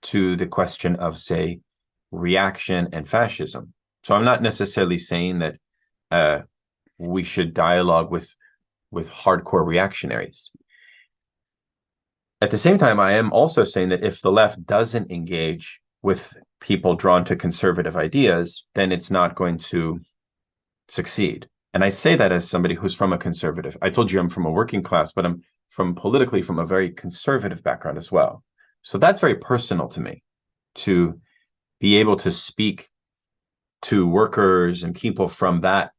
to the question of, say, reaction and fascism. So I'm not necessarily saying that we should dialogue with hardcore reactionaries. At the same time, I am also saying that if the left doesn't engage with people drawn to conservative ideas, then it's not going to succeed. And I say that as somebody who's from a conservative. I told you I'm from a working class, but I'm politically from a very conservative background as well. So that's very personal to me. To be able to speak to workers and people from that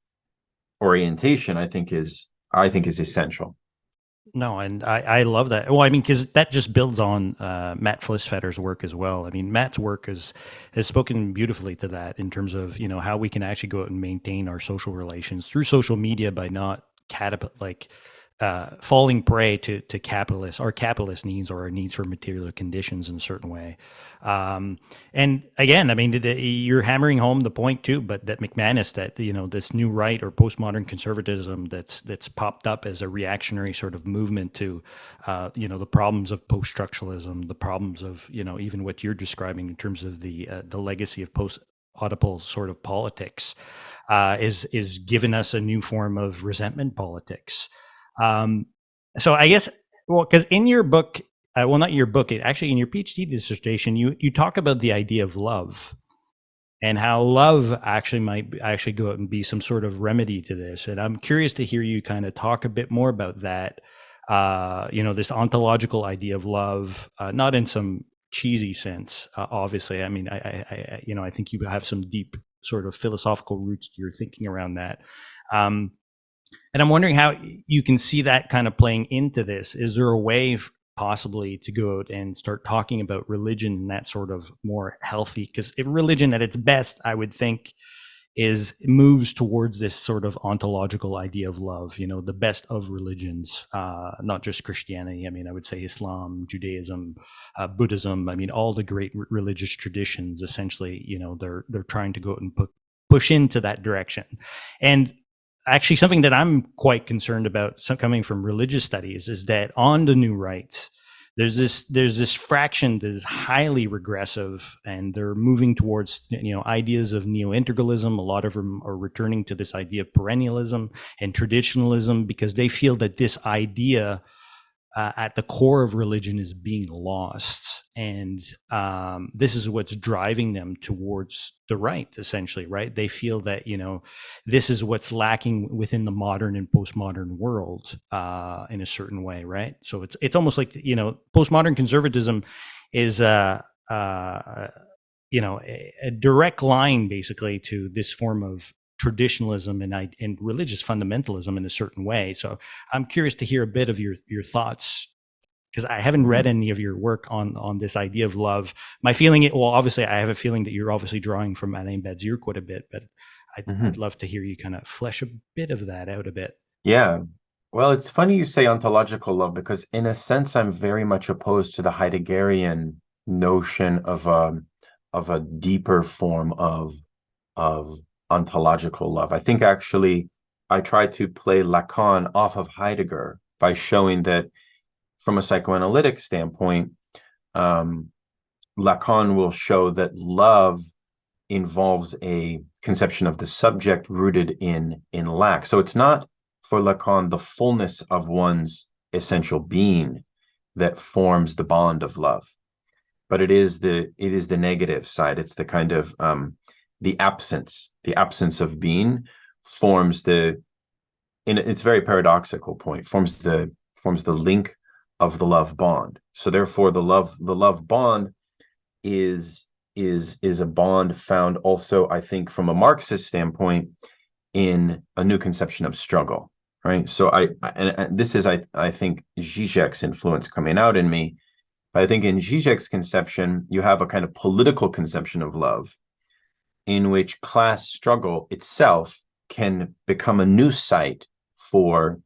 orientation, I think is essential. No, and I love that. Well, I mean, because that just builds on Matt Flisfetter's work as well. I mean, Matt's work has spoken beautifully to that, in terms of, how we can actually go out and maintain our social relations through social media by not falling prey to our capitalist needs, or our needs for material conditions in a certain way. And again, I mean, you're hammering home the point too, but that McManus, that, this new right or postmodern conservatism that's popped up as a reactionary sort of movement to, the problems of post-structuralism, the problems of, even what you're describing in terms of the legacy of post-Oedipal sort of politics, is giving us a new form of resentment politics. So I guess, well, because in your book, well, not your book, actually in your PhD dissertation, you talk about the idea of love. and how love actually might actually go out and be some sort of remedy to this. And I'm curious to hear you kind of talk a bit more about that. This ontological idea of love, not in some cheesy sense, obviously. I mean, I think you have some deep sort of philosophical roots to your thinking around that. Um, and I'm wondering how you can see that kind of playing into this. Is there a way possibly to go out and start talking about religion in that sort of more healthy? Because religion at its best, I would think, is moves towards this sort of ontological idea of love, the best of religions, not just Christianity. I mean, I would say Islam, Judaism, Buddhism. I mean, all the great religious traditions, essentially, they're trying to go out and push into that direction. And actually, something that I'm quite concerned about, coming from religious studies, is that on the new right, there's this fraction that is highly regressive, and they're moving towards ideas of neo-integralism. A lot of them are returning to this idea of perennialism and traditionalism, because they feel that this idea at the core of religion is being lost, and this is what's driving them towards the right, essentially. Right? They feel that this is what's lacking within the modern and postmodern world, in a certain way, right? So it's almost like postmodern conservatism is a direct line, basically, to this form of traditionalism and religious fundamentalism in a certain way. So I'm curious to hear a bit of your thoughts, because I haven't read any of your work on this idea of love. My feeling, obviously, I have a feeling that you're obviously drawing from Alain Badiou quite a bit, but I'd love to hear you kind of flesh a bit of that out a bit. Yeah. Well, it's funny you say ontological love, because in a sense, I'm very much opposed to the Heideggerian notion of a deeper form of ontological love. I think actually I try to play Lacan off of Heidegger by showing that from a psychoanalytic standpoint, Lacan will show that love involves a conception of the subject rooted in lack. So it's not for Lacan the fullness of one's essential being that forms the bond of love, but it is the negative side. It's the kind of the absence of being forms in its very paradoxical point, forms the link of the love bond. So therefore the love bond is a bond found also, I think, from a Marxist standpoint, in a new conception of struggle, right? So and this is I think Zizek's influence coming out in me. But I think in Zizek's conception, you have a kind of political conception of love, in which class struggle itself can become a new site for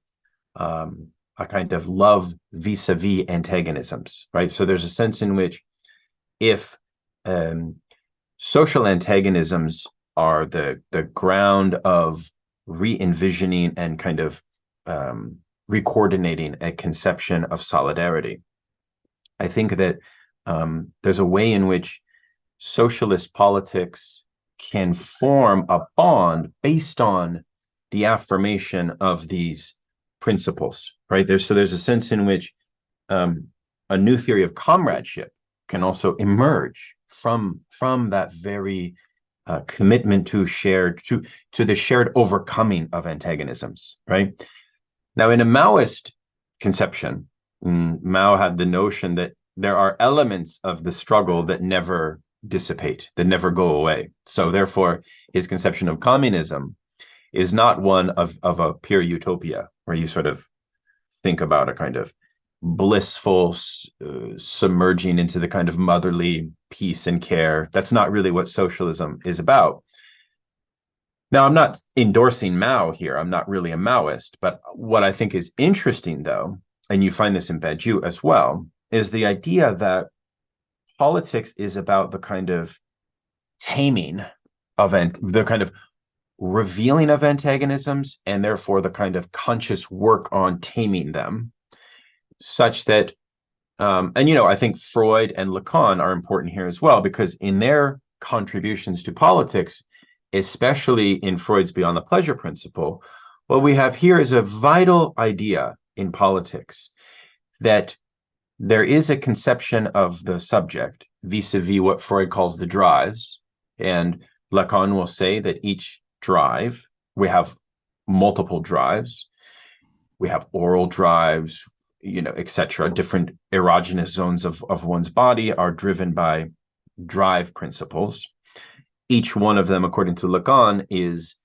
a kind of love vis-a-vis antagonisms, right? So there's a sense in which if social antagonisms are the ground of re-envisioning and kind of recoordinating a conception of solidarity, I think that there's a way in which socialist politics can form a bond based on the affirmation of these principles, right? There's a sense in which a new theory of comradeship can also emerge from that very commitment to the shared overcoming of antagonisms, right? Now, in a Maoist conception, Mao had the notion that there are elements of the struggle that never dissipate, that never go away. So therefore, his conception of communism is not one of a pure utopia, where you sort of think about a kind of blissful submerging into the kind of motherly peace and care. That's not really what socialism is about. Now, I'm not endorsing Mao here. I'm not really a Maoist. But what I think is interesting, though, and you find this in Badiou as well, is the idea that politics is about the kind of taming of the kind of revealing of antagonisms, and therefore the kind of conscious work on taming them, such that I think Freud and Lacan are important here as well, because in their contributions to politics, especially in Freud's Beyond the Pleasure Principle, what we have here is a vital idea in politics, that there is a conception of the subject vis-a-vis what Freud calls the drives, and Lacan will say that each drive, we have multiple drives. We have oral drives, etc. Different erogenous zones of one's body are driven by drive principles. Each one of them, according to Lacan, is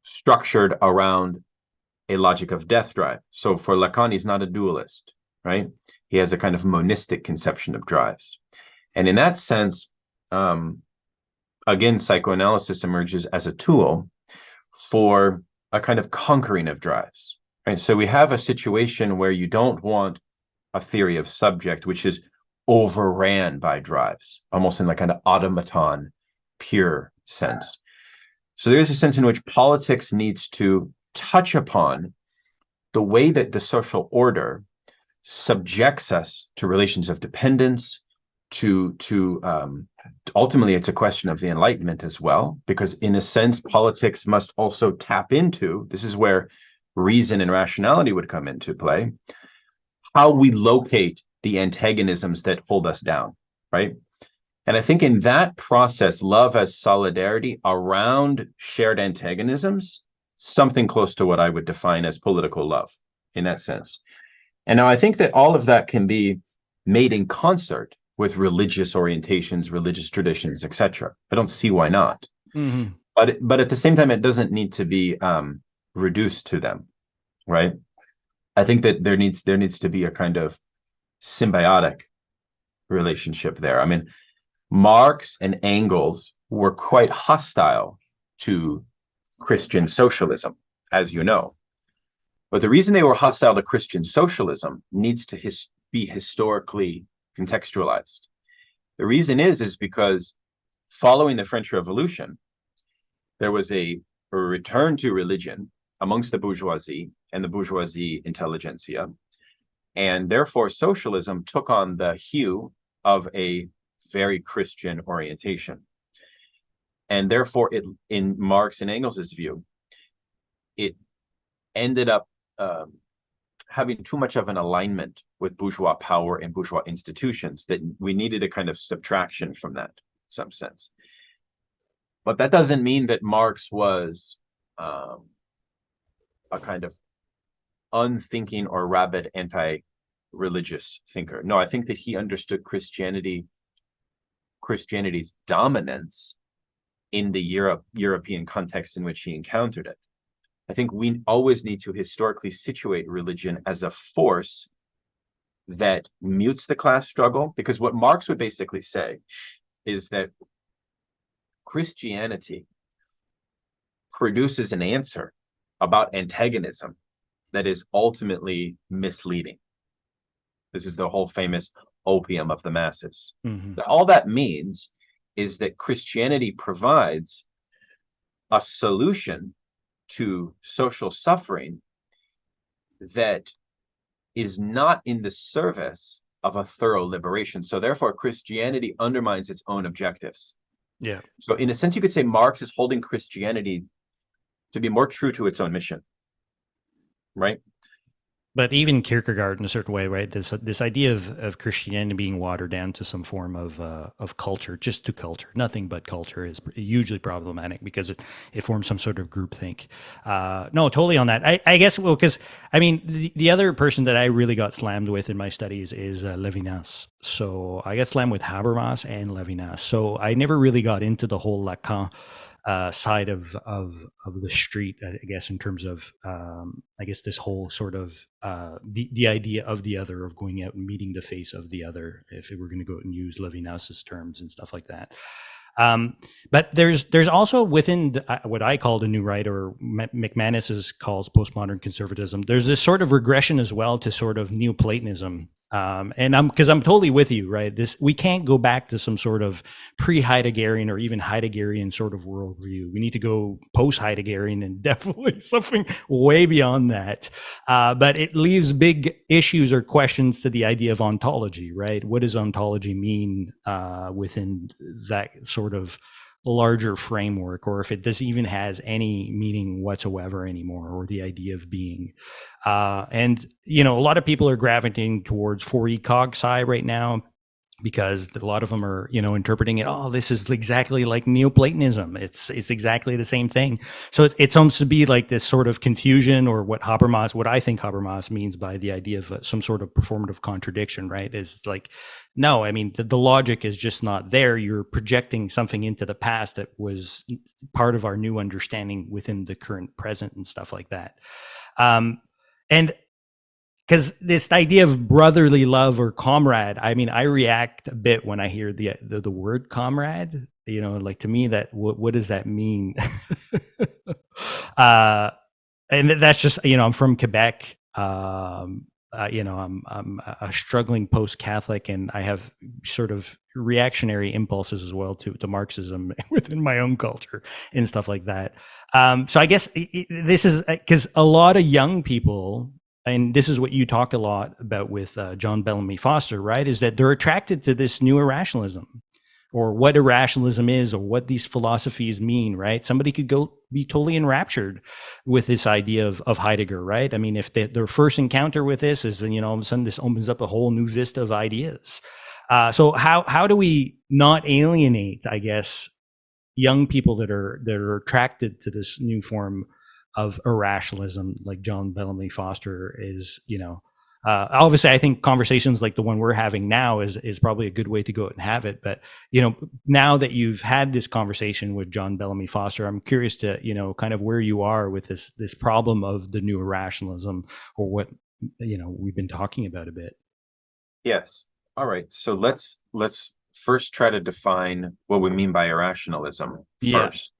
structured around a logic of death drive. So for Lacan, he's not a dualist, right? He has a kind of monistic conception of drives. And in that sense, again, psychoanalysis emerges as a tool for a kind of conquering of drives. Right? So we have a situation where you don't want a theory of subject, which is overran by drives, almost in like an automaton pure sense. So there's a sense in which politics needs to touch upon the way that the social order subjects us to relations of dependence, to ultimately it's a question of the Enlightenment as well, because in a sense politics must also tap into, this is where reason and rationality would come into play, how we locate the antagonisms that hold us down, right? And I think in that process, love as solidarity around shared antagonisms, something close to what I would define as political love in that sense. And now I think that all of that can be made in concert with religious orientations, religious traditions, etc. I don't see why not. Mm-hmm. But at the same time, it doesn't need to be reduced to them, right? I think that there needs to be a kind of symbiotic relationship there. I mean, Marx and Engels were quite hostile to Christian socialism, as you know. But the reason they were hostile to Christian socialism needs to be historically contextualized. The reason is because following the French Revolution, there was a return to religion amongst the bourgeoisie and the bourgeoisie intelligentsia. And therefore, socialism took on the hue of a very Christian orientation. And therefore, in Marx and Engels' view, it ended up having too much of an alignment with bourgeois power and bourgeois institutions that we needed a kind of subtraction from that, in some sense. But that doesn't mean that Marx was a kind of unthinking or rabid anti-religious thinker. No, I think that he understood Christianity's dominance in the European context in which he encountered it. I think we always need to historically situate religion as a force that mutes the class struggle, because what Marx would basically say is that Christianity produces an answer about antagonism that is ultimately misleading. This is the whole famous opium of the masses. Mm-hmm. All that means is that Christianity provides a solution to social suffering that is not in the service of a thorough liberation. So therefore, Christianity undermines its own objectives. Yeah. So in a sense, you could say Marx is holding Christianity to be more true to its own mission, right? But even Kierkegaard, in a certain way, right? This idea of Christianity being watered down to some form of culture, just to culture, nothing but culture, is hugely problematic because it forms some sort of groupthink. No, totally on that. I guess, well, because I mean, the other person that I really got slammed with in my studies is Levinas. So I got slammed with Habermas and Levinas. So I never really got into the whole Lacan side of the street, I guess, in terms of I guess this whole sort of the idea of the other, of going out and meeting the face of the other, if we're going to go out and use Levinas's terms and stuff like that. But there's also within what I call the new right, or McManus calls postmodern conservatism, there's this sort of regression as well to sort of Neoplatonism. And I'm totally with you, right? We can't go back to some sort of pre-Heideggerian or even Heideggerian sort of worldview. We need to go post-Heideggerian and definitely something way beyond that. But it leaves big issues or questions to the idea of ontology, right? What does ontology mean within that sort of larger framework, or if it does even has any meaning whatsoever anymore, or the idea of being. And, a lot of people are gravitating towards 4E cog sci right now, because a lot of them are, interpreting it. Oh, this is exactly like Neoplatonism. It's exactly the same thing. So it's almost to be like this sort of confusion, or what I think Habermas means by the idea of some sort of performative contradiction, right? Is like, no, I mean, the logic is just not there. You're projecting something into the past that was part of our new understanding within the current present and stuff like that. And because this idea of brotherly love or comrade, I mean, I react a bit when I hear the word comrade. Like, to me, that what does that mean? uh, and that's just, I'm from Quebec. I'm a struggling post-Catholic, and I have sort of reactionary impulses as well to Marxism within my own culture and stuff like that. So I guess this is because a lot of young people, and this is what you talk a lot about with John Bellamy Foster, right? Is that they're attracted to this new irrationalism, or what irrationalism is, or what these philosophies mean, right? Somebody could go be totally enraptured with this idea of Heidegger, right? I mean, if their first encounter with this is, then, all of a sudden this opens up a whole new vista of ideas. So how do we not alienate, I guess, young people that are attracted to this new form of irrationalism, like John Bellamy Foster is, obviously, I think conversations like the one we're having now is probably a good way to go and have it. But, now that you've had this conversation with John Bellamy Foster, I'm curious to, kind of where you are with this problem of the new irrationalism, or what, we've been talking about a bit. Yes. All right. So let's first try to define what we mean by irrationalism first.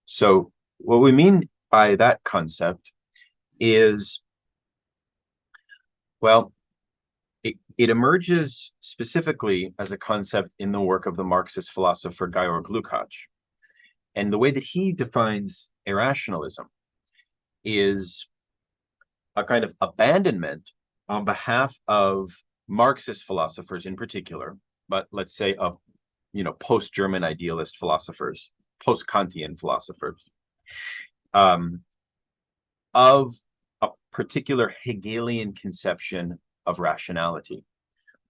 So what we mean by that concept is, well, it emerges specifically as a concept in the work of the Marxist philosopher Georg Lukács. And the way that he defines irrationalism is a kind of abandonment on behalf of Marxist philosophers in particular, but let's say of, post-German idealist philosophers, post-Kantian philosophers, of a particular Hegelian conception of rationality,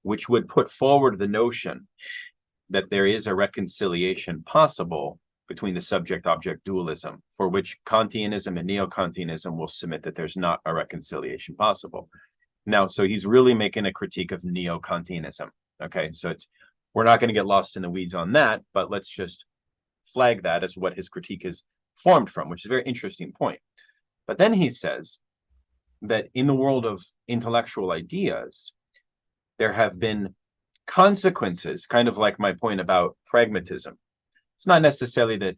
which would put forward the notion that there is a reconciliation possible between the subject-object dualism, for which Kantianism and Neo-Kantianism will submit that there's not a reconciliation possible. Now, so he's really making a critique of Neo-Kantianism. Okay, so we're not going to get lost in the weeds on that, but let's just flag that as what his critique is formed from, which is a very interesting point. But then he says that in the world of intellectual ideas, there have been consequences, kind of like my point about pragmatism. It's not necessarily that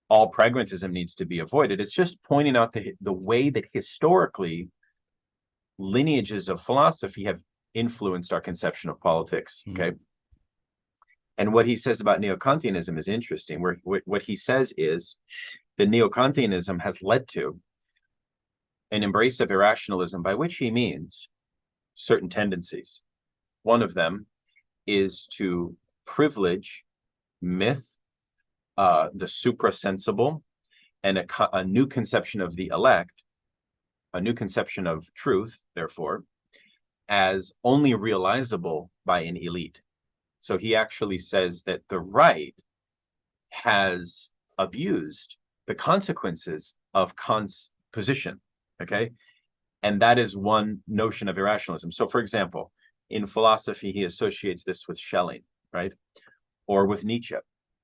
all pragmatism needs to be avoided. It's just pointing out the way that historically lineages of philosophy have influenced our conception of politics. Okay. And what he says about Neo-Kantianism is interesting. What he says is that Neo-Kantianism has led to an embrace of irrationalism, by which he means certain tendencies. One of them is to privilege myth, the suprasensible, and a new conception of the elect, a new conception of truth, therefore, as only realizable by an elite. So he actually says that the right has abused the consequences of Kant's position, okay? And that is one notion of irrationalism. So, for example, in philosophy, he associates this with Schelling, right? Or with Nietzsche,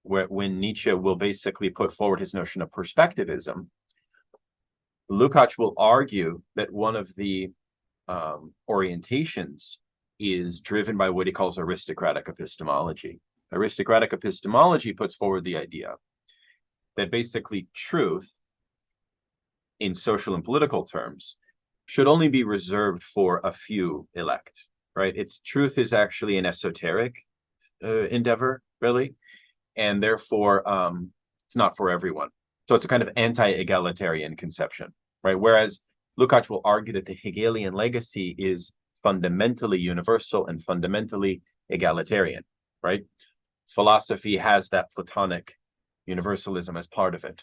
when Nietzsche will basically put forward his notion of perspectivism, Lukács will argue that one of the orientations is driven by what he calls aristocratic epistemology. Aristocratic epistemology puts forward the idea that basically truth, in social and political terms, should only be reserved for a few elect, right? Truth is actually an esoteric endeavor, really, and therefore it's not for everyone. So it's a kind of anti-egalitarian conception, right? Whereas Lukács will argue that the Hegelian legacy is fundamentally universal and fundamentally egalitarian, right? Philosophy has that Platonic universalism as part of it.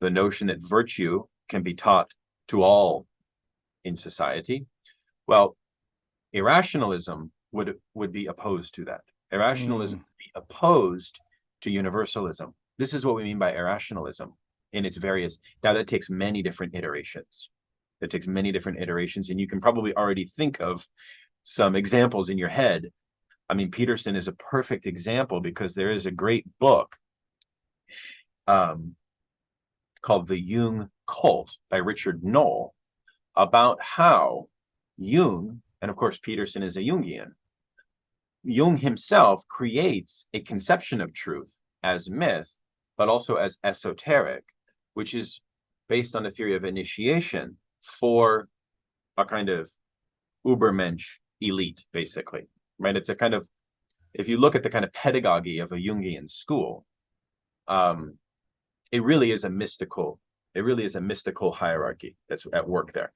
The notion that virtue can be taught to all in society. Well, irrationalism would be opposed to that. Irrationalism would be opposed to universalism. This is what we mean by irrationalism in its various. Now, that takes many different iterations. It takes many different iterations, and you can probably already think of some examples in your head. I mean, Peterson is a perfect example because there is a great book called The Jung Cult by Richard Knoll about how Jung, and of course Peterson is a Jungian, Jung himself creates a conception of truth as myth, but also as esoteric, which is based on a theory of initiation for a kind of Ubermensch elite, basically, right? It's a kind of, if you look at the kind of pedagogy of a Jungian school, it really is a mystical hierarchy that's at work there.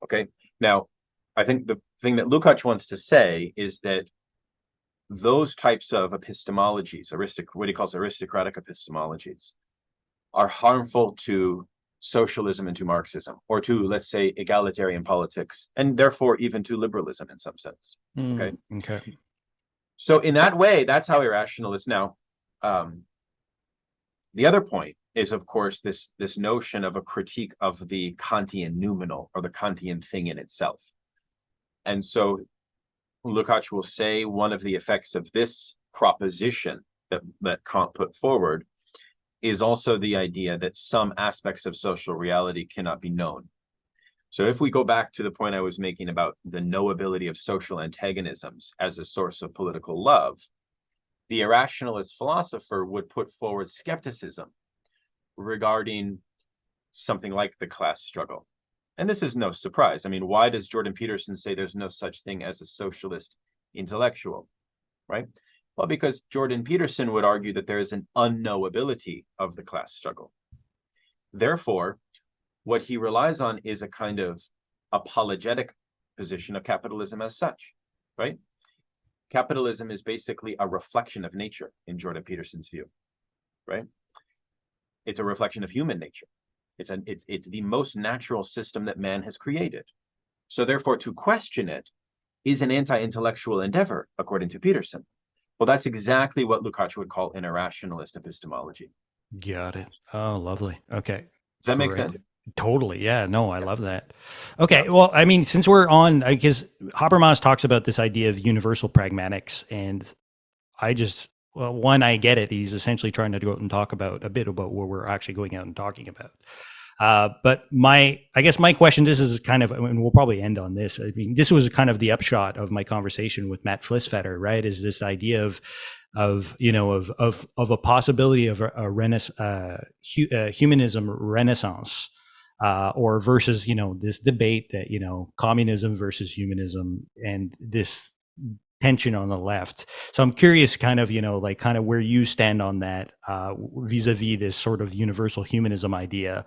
Okay, now I think the thing that Lukács wants to say is that those types of epistemologies, what he calls aristocratic epistemologies, are harmful to socialism and to Marxism, or to, let's say, egalitarian politics, and therefore even to liberalism in some sense. Okay. So in that way, that's how irrational is. Now, the other point is, of course, this notion of a critique of the Kantian noumenal, or the Kantian thing in itself. And so Lukács will say one of the effects of this proposition that Kant put forward is also the idea that some aspects of social reality cannot be known. So if we go back to the point I was making about the knowability of social antagonisms as a source of political love, the irrationalist philosopher would put forward skepticism regarding something like the class struggle. And this is no surprise. I mean, why does Jordan Peterson say there's no such thing as a socialist intellectual, right? Well, because Jordan Peterson would argue that there is an unknowability of the class struggle. Therefore, what he relies on is a kind of apologetic position of capitalism as such, right? Capitalism is basically a reflection of nature in Jordan Peterson's view, right? It's a reflection of human nature. It's the most natural system that man has created. So therefore, to question it is an anti-intellectual endeavor, according to Peterson. Well, that's exactly what Lukács would call an irrationalist epistemology. Got it. Oh, lovely. Okay. Does that make sense? Totally. Yeah. No, I love that. Okay. Yeah. Well, I mean, since we're on, I guess Habermas talks about this idea of universal pragmatics, and one, I get it. He's essentially trying to go out and talk about a bit about what we're actually going out and talking about. But I guess my question, this is kind of, and we'll probably end on this. I mean, this was kind of the upshot of my conversation with Matt Flisfetter, right? Is this idea of a possibility of a humanism renaissance, or versus, this debate that, communism versus humanism, and this tension on the left. So I'm curious kind of where you stand on that, vis-a-vis this sort of universal humanism idea,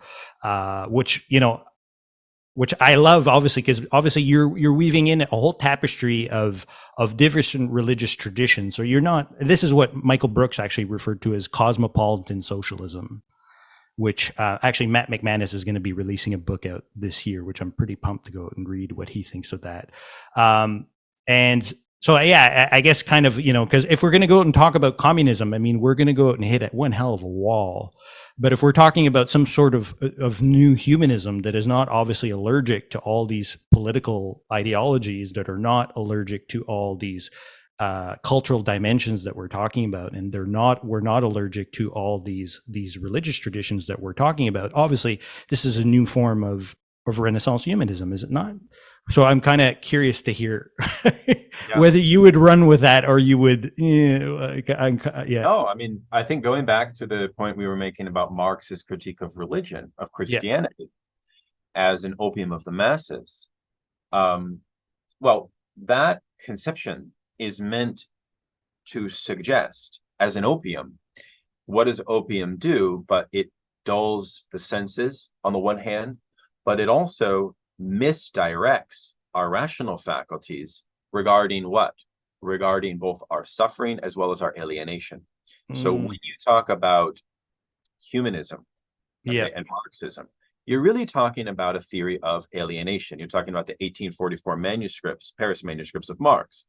which I love, obviously, because obviously you're weaving in a whole tapestry of different religious traditions. So this is what Michael Brooks actually referred to as cosmopolitan socialism, which actually Matt McManus is going to be releasing a book out this year, which I'm pretty pumped to go out and read what he thinks of that. And so, yeah, I guess kind of, because if we're going to go out and talk about communism, I mean, we're going to go out and hit at one hell of a wall. But if we're talking about some sort of new humanism that is not obviously allergic to all these political ideologies, that are not allergic to all these cultural dimensions that we're talking about, and we're not allergic to all these religious traditions that we're talking about, obviously, this is a new form of Renaissance humanism, is it not? So I'm kind of curious to hear whether you would run with that, or you would, yeah. No, I mean, I think going back to the point we were making about Marx's critique of religion, of Christianity, as an opium of the masses, well, that conception is meant to suggest, as an opium, what does opium do? But it dulls the senses on the one hand, but it also misdirects our rational faculties regarding what? Regarding both our suffering as well as our alienation. So when you talk about humanism, and Marxism, you're really talking about a theory of alienation. You're talking about the 1844 manuscripts, Paris manuscripts of Marx.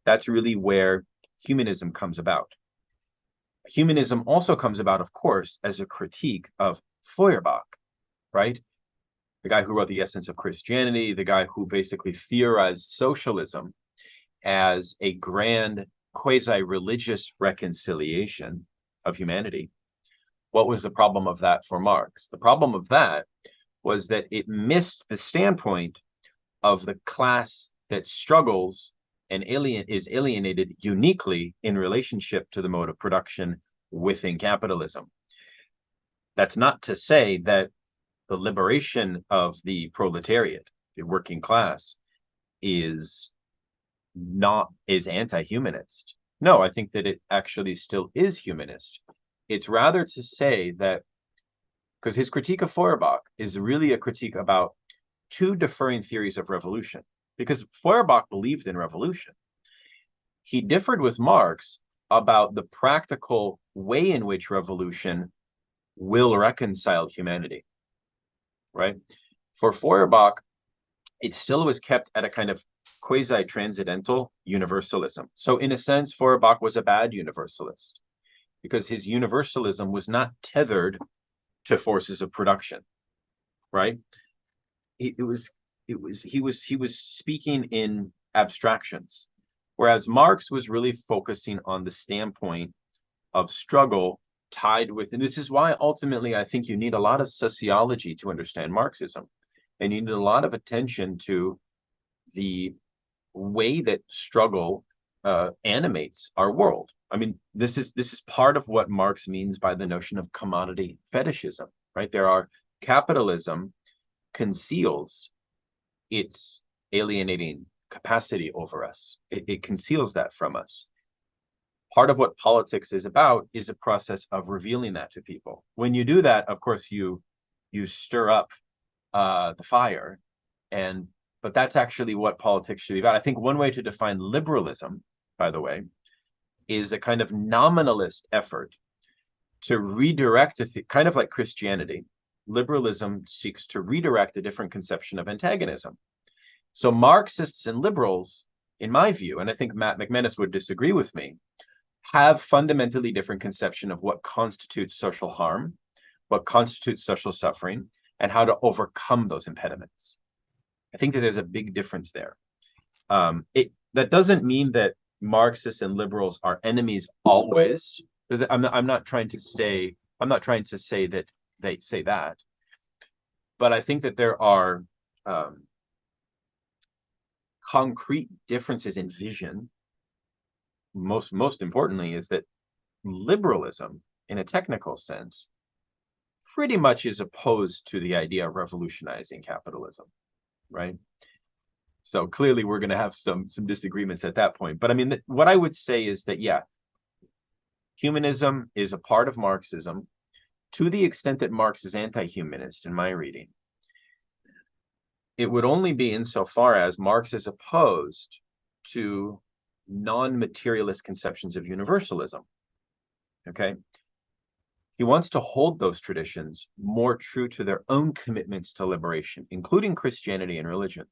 That's really where humanism comes about. Humanism also comes about, of course, as a critique of Feuerbach, right? The guy who wrote The Essence of Christianity, the guy who basically theorized socialism as a grand quasi-religious reconciliation of humanity. What was the problem of that for Marx? The problem of that was that it missed the standpoint of the class that struggles and is alienated uniquely in relationship to the mode of production within capitalism. That's not to say that the liberation of the proletariat, the working class, is anti-humanist. No, I think that it actually still is humanist. It's rather to say that, because his critique of Feuerbach is really a critique about two differing theories of revolution, because Feuerbach believed in revolution. He differed with Marx about the practical way in which revolution will reconcile humanity, right? For Feuerbach, it still was kept at a kind of quasi-transcendental universalism. So in a sense, Feuerbach was a bad universalist because his universalism was not tethered to forces of production, right? He was speaking in abstractions, whereas Marx was really focusing on the standpoint of struggle tied with, and this is why ultimately I think you need a lot of sociology to understand Marxism, and you need a lot of attention to the way that struggle animates our world. I mean, this is part of what Marx means by the notion of commodity fetishism, right? Capitalism conceals its alienating capacity over us. It conceals that from us. Part of what politics is about is a process of revealing that to people. When you do that, of course, you stir up the fire, but that's actually what politics should be about. I think one way to define liberalism, by the way, is a kind of nominalist effort to redirect, kind of like Christianity. Liberalism seeks to redirect a different conception of antagonism. So Marxists and liberals, in my view, and I think Matt McManus would disagree with me, have fundamentally different conception of what constitutes social harm, what constitutes social suffering, and how to overcome those impediments. I think that there's a big difference there. That doesn't mean that Marxists and liberals are enemies always. I'm not trying to say that they say that, but I think that there are concrete differences in vision. Most importantly is that liberalism, in a technical sense, pretty much is opposed to the idea of revolutionizing capitalism, right? So clearly we're going to have some disagreements at that point. But I mean, what I would say is that, yeah, humanism is a part of Marxism to the extent that Marx is anti-humanist in my reading. It would only be insofar as Marx is opposed to non-materialist conceptions of universalism, okay? He wants to hold those traditions more true to their own commitments to liberation, including Christianity and religion.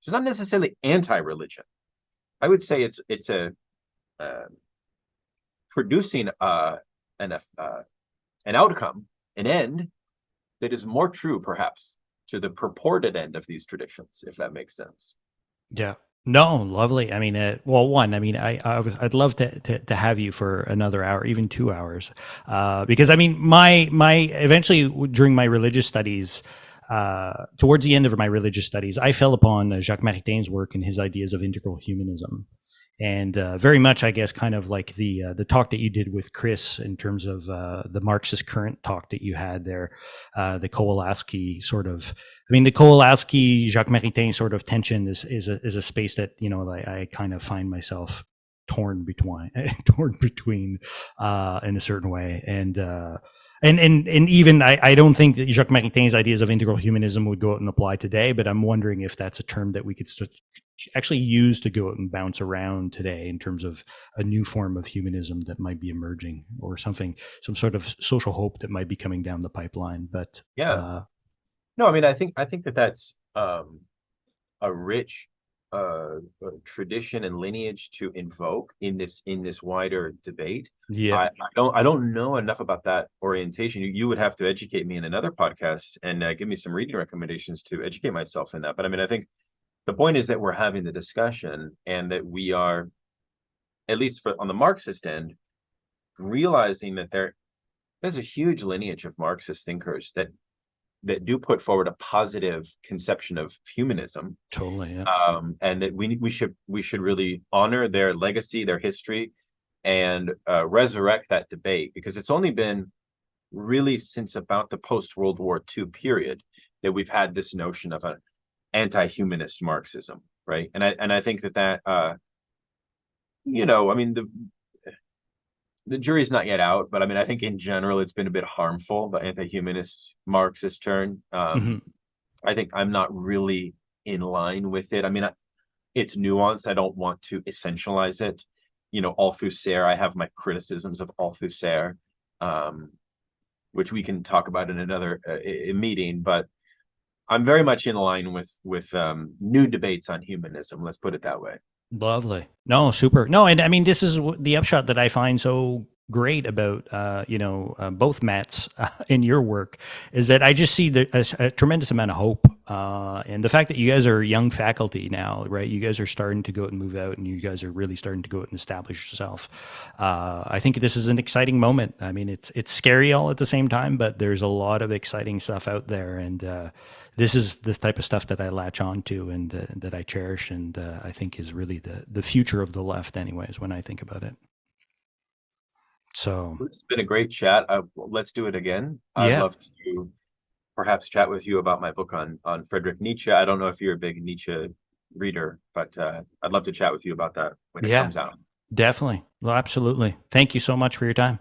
It's not necessarily anti-religion. I would say it's producing an outcome, an end that is more true, perhaps, to the purported end of these traditions, if that makes sense. Yeah. No, lovely. I mean, I'd love to have you for another hour, even 2 hours, because I mean, my eventually during my religious studies, towards the end of my religious studies, I fell upon Jacques Maritain's work and his ideas of integral humanism. And very much, I guess, kind of like the talk that you did with Chris in terms of the Marxist current talk that you had there, the Kowalski sort of. I mean, the Kowalski Jacques Maritain sort of tension is a space that I kind of find myself torn between in a certain way, and even I don't think that Jacques Maritain's ideas of integral humanism would go out and apply today, but I'm wondering if that's a term that we could actually use to go out and bounce around today in terms of a new form of humanism that might be emerging, or some sort of social hope that might be coming down the pipeline. But yeah, no, I mean, I think that that's a rich tradition and lineage to invoke in this wider debate. Yeah. I don't know enough about that orientation. You would have to educate me in another podcast and give me some reading recommendations to educate myself in that. But I mean, I think the point is that we're having the discussion and that we are, at least for on the Marxist end, realizing that there's a huge lineage of Marxist thinkers that do put forward a positive conception of humanism, Totally. Yeah. and that we should really honor their legacy, their history, and resurrect that debate, because it's only been really since about the post World War II period that we've had this notion of an anti-humanist Marxism, right? And I think that I mean the jury's not yet out, but I mean I think in general it's been a bit harmful, the anti-humanist Marxist turn. Hmm. I think I'm not really in line with it. I mean, it's nuanced. I don't want to essentialize it. Althusser, I have my criticisms of Althusser, um, which we can talk about in another meeting. But I'm very much in line with new debates on humanism. Let's put it that way. Lovely. No, super. No, and I mean, this is the upshot that I find so great about, both Matts in your work is that I just see a tremendous amount of hope. And the fact that you guys are young faculty now, right? You guys are starting to go out and move out, and you guys are really starting to go out and establish yourself. I think this is an exciting moment. I mean, it's scary all at the same time, but there's a lot of exciting stuff out there. And, this is the type of stuff that I latch on to and that I cherish, and I think is really the future of the left, anyways, when I think about it. So, It's been a great chat. Let's do it again. I'd yeah, love to perhaps chat with you about my book on Friedrich Nietzsche. I don't know if you're a big Nietzsche reader, but I'd love to chat with you about that when it yeah, comes out. definitely. Well, absolutely. Thank you so much for your time.